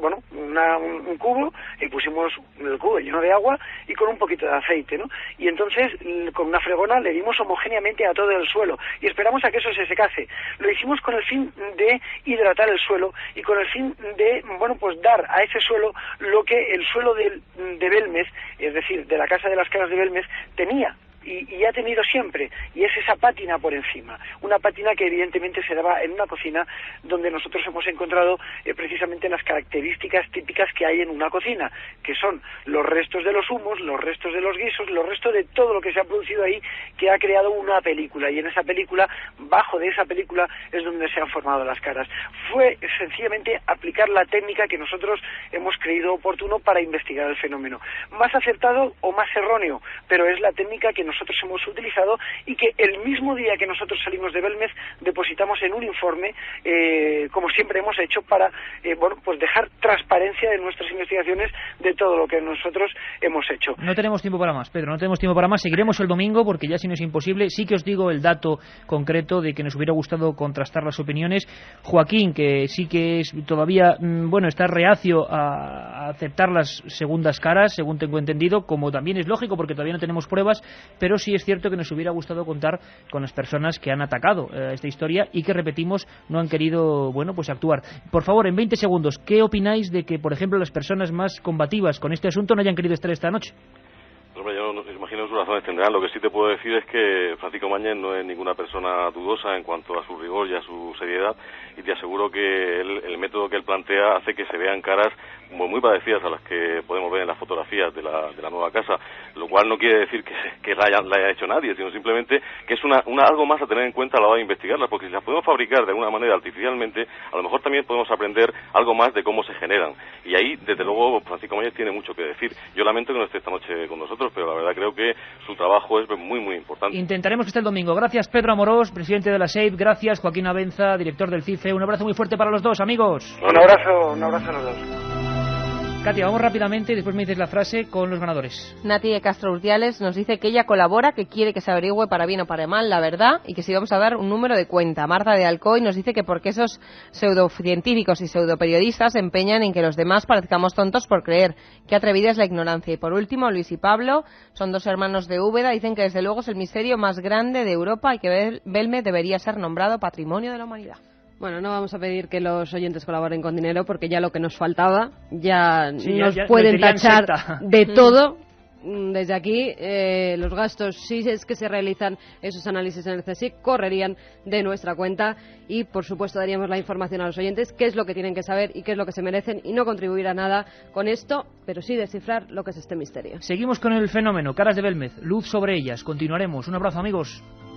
bueno, un cubo y pusimos el cubo lleno de agua y con un poquito de aceite, ¿no? Y entonces con una fregona le dimos homogéneamente a todo el suelo y esperamos a que eso se secase. Lo hicimos con el fin de hidratar el suelo y con el fin de, bueno, pues dar a ese suelo lo que el suelo de Belmez, es decir, de la Casa de las Caras de Belmez, tenía. Y ha tenido siempre, y es esa pátina por encima, una pátina que evidentemente se daba en una cocina donde nosotros hemos encontrado precisamente las características típicas que hay en una cocina, que son los restos de los humos, los restos de los guisos, los restos de todo lo que se ha producido ahí, que ha creado una película, y en esa película, bajo de esa película, es donde se han formado las caras. Fue sencillamente aplicar la técnica que nosotros hemos creído oportuno para investigar el fenómeno. Más acertado o más erróneo, pero es la técnica que nosotros hemos utilizado y que el mismo día que nosotros salimos de Belmez depositamos en un informe, como siempre hemos hecho, para bueno, pues dejar transparencia de nuestras investigaciones de todo lo que nosotros hemos hecho. No tenemos tiempo para más, Pedro, no tenemos tiempo para más. Seguiremos el domingo porque ya si no es imposible. Sí que os digo el dato concreto de que nos hubiera gustado contrastar las opiniones. Joaquín, que sí que es todavía, bueno, está reacio a aceptar las segundas caras, según tengo entendido, como también es lógico porque todavía no tenemos pruebas, pero sí es cierto que nos hubiera gustado contar con las personas que han atacado esta historia y que, repetimos, no han querido, bueno, pues actuar. Por favor, en 20 segundos, ¿qué opináis de que, por ejemplo, las personas más combativas con este asunto no hayan querido estar esta noche? Hombre, yo no imagino sus razones tendrán. Lo que sí te puedo decir es que Francisco Mañez no es ninguna persona dudosa en cuanto a su rigor y a su seriedad, y te aseguro que el método que él plantea hace que se vean caras muy parecidas a las que podemos ver en las fotografías de la nueva casa, lo cual no quiere decir que la haya hecho nadie, sino simplemente que es algo más a tener en cuenta a la hora de investigarlas, porque si las podemos fabricar de alguna manera artificialmente, a lo mejor también podemos aprender algo más de cómo se generan, y ahí, desde luego, Francisco Mañez tiene mucho que decir. Yo lamento que no esté esta noche con nosotros, pero la verdad creo que su trabajo es muy, muy importante. Intentaremos que esté el domingo. Gracias, Pedro Amorós, presidente de la SEIP. Gracias, Joaquín Abenza, director del CIFE. Un abrazo muy fuerte para los dos, amigos. Un abrazo a los dos. Katia, vamos rápidamente y después me dices la frase con los ganadores. Nati de Castro Urdiales nos dice que ella colabora, que quiere que se averigüe para bien o para mal la verdad y que si vamos a dar un número de cuenta. Marta de Alcoy nos dice que porque esos pseudocientíficos y pseudoperiodistas se empeñan en que los demás parezcamos tontos por creer. Qué atrevida es la ignorancia. Y por último, Luis y Pablo, son dos hermanos de Úbeda, dicen que desde luego es el misterio más grande de Europa y que Belmez debería ser nombrado Patrimonio de la Humanidad. Bueno, no vamos a pedir que los oyentes colaboren con dinero porque ya lo que nos faltaba, ya Sí, ya pueden meterían tachar secta. de todo. Desde aquí, los gastos, si es que se realizan esos análisis en el CSIC, correrían de nuestra cuenta y, por supuesto, daríamos la información a los oyentes, qué es lo que tienen que saber y qué es lo que se merecen, y no contribuir a nada con esto, pero sí descifrar lo que es este misterio. Seguimos con el fenómeno, caras de Belmez, luz sobre ellas. Continuaremos. Un abrazo, amigos.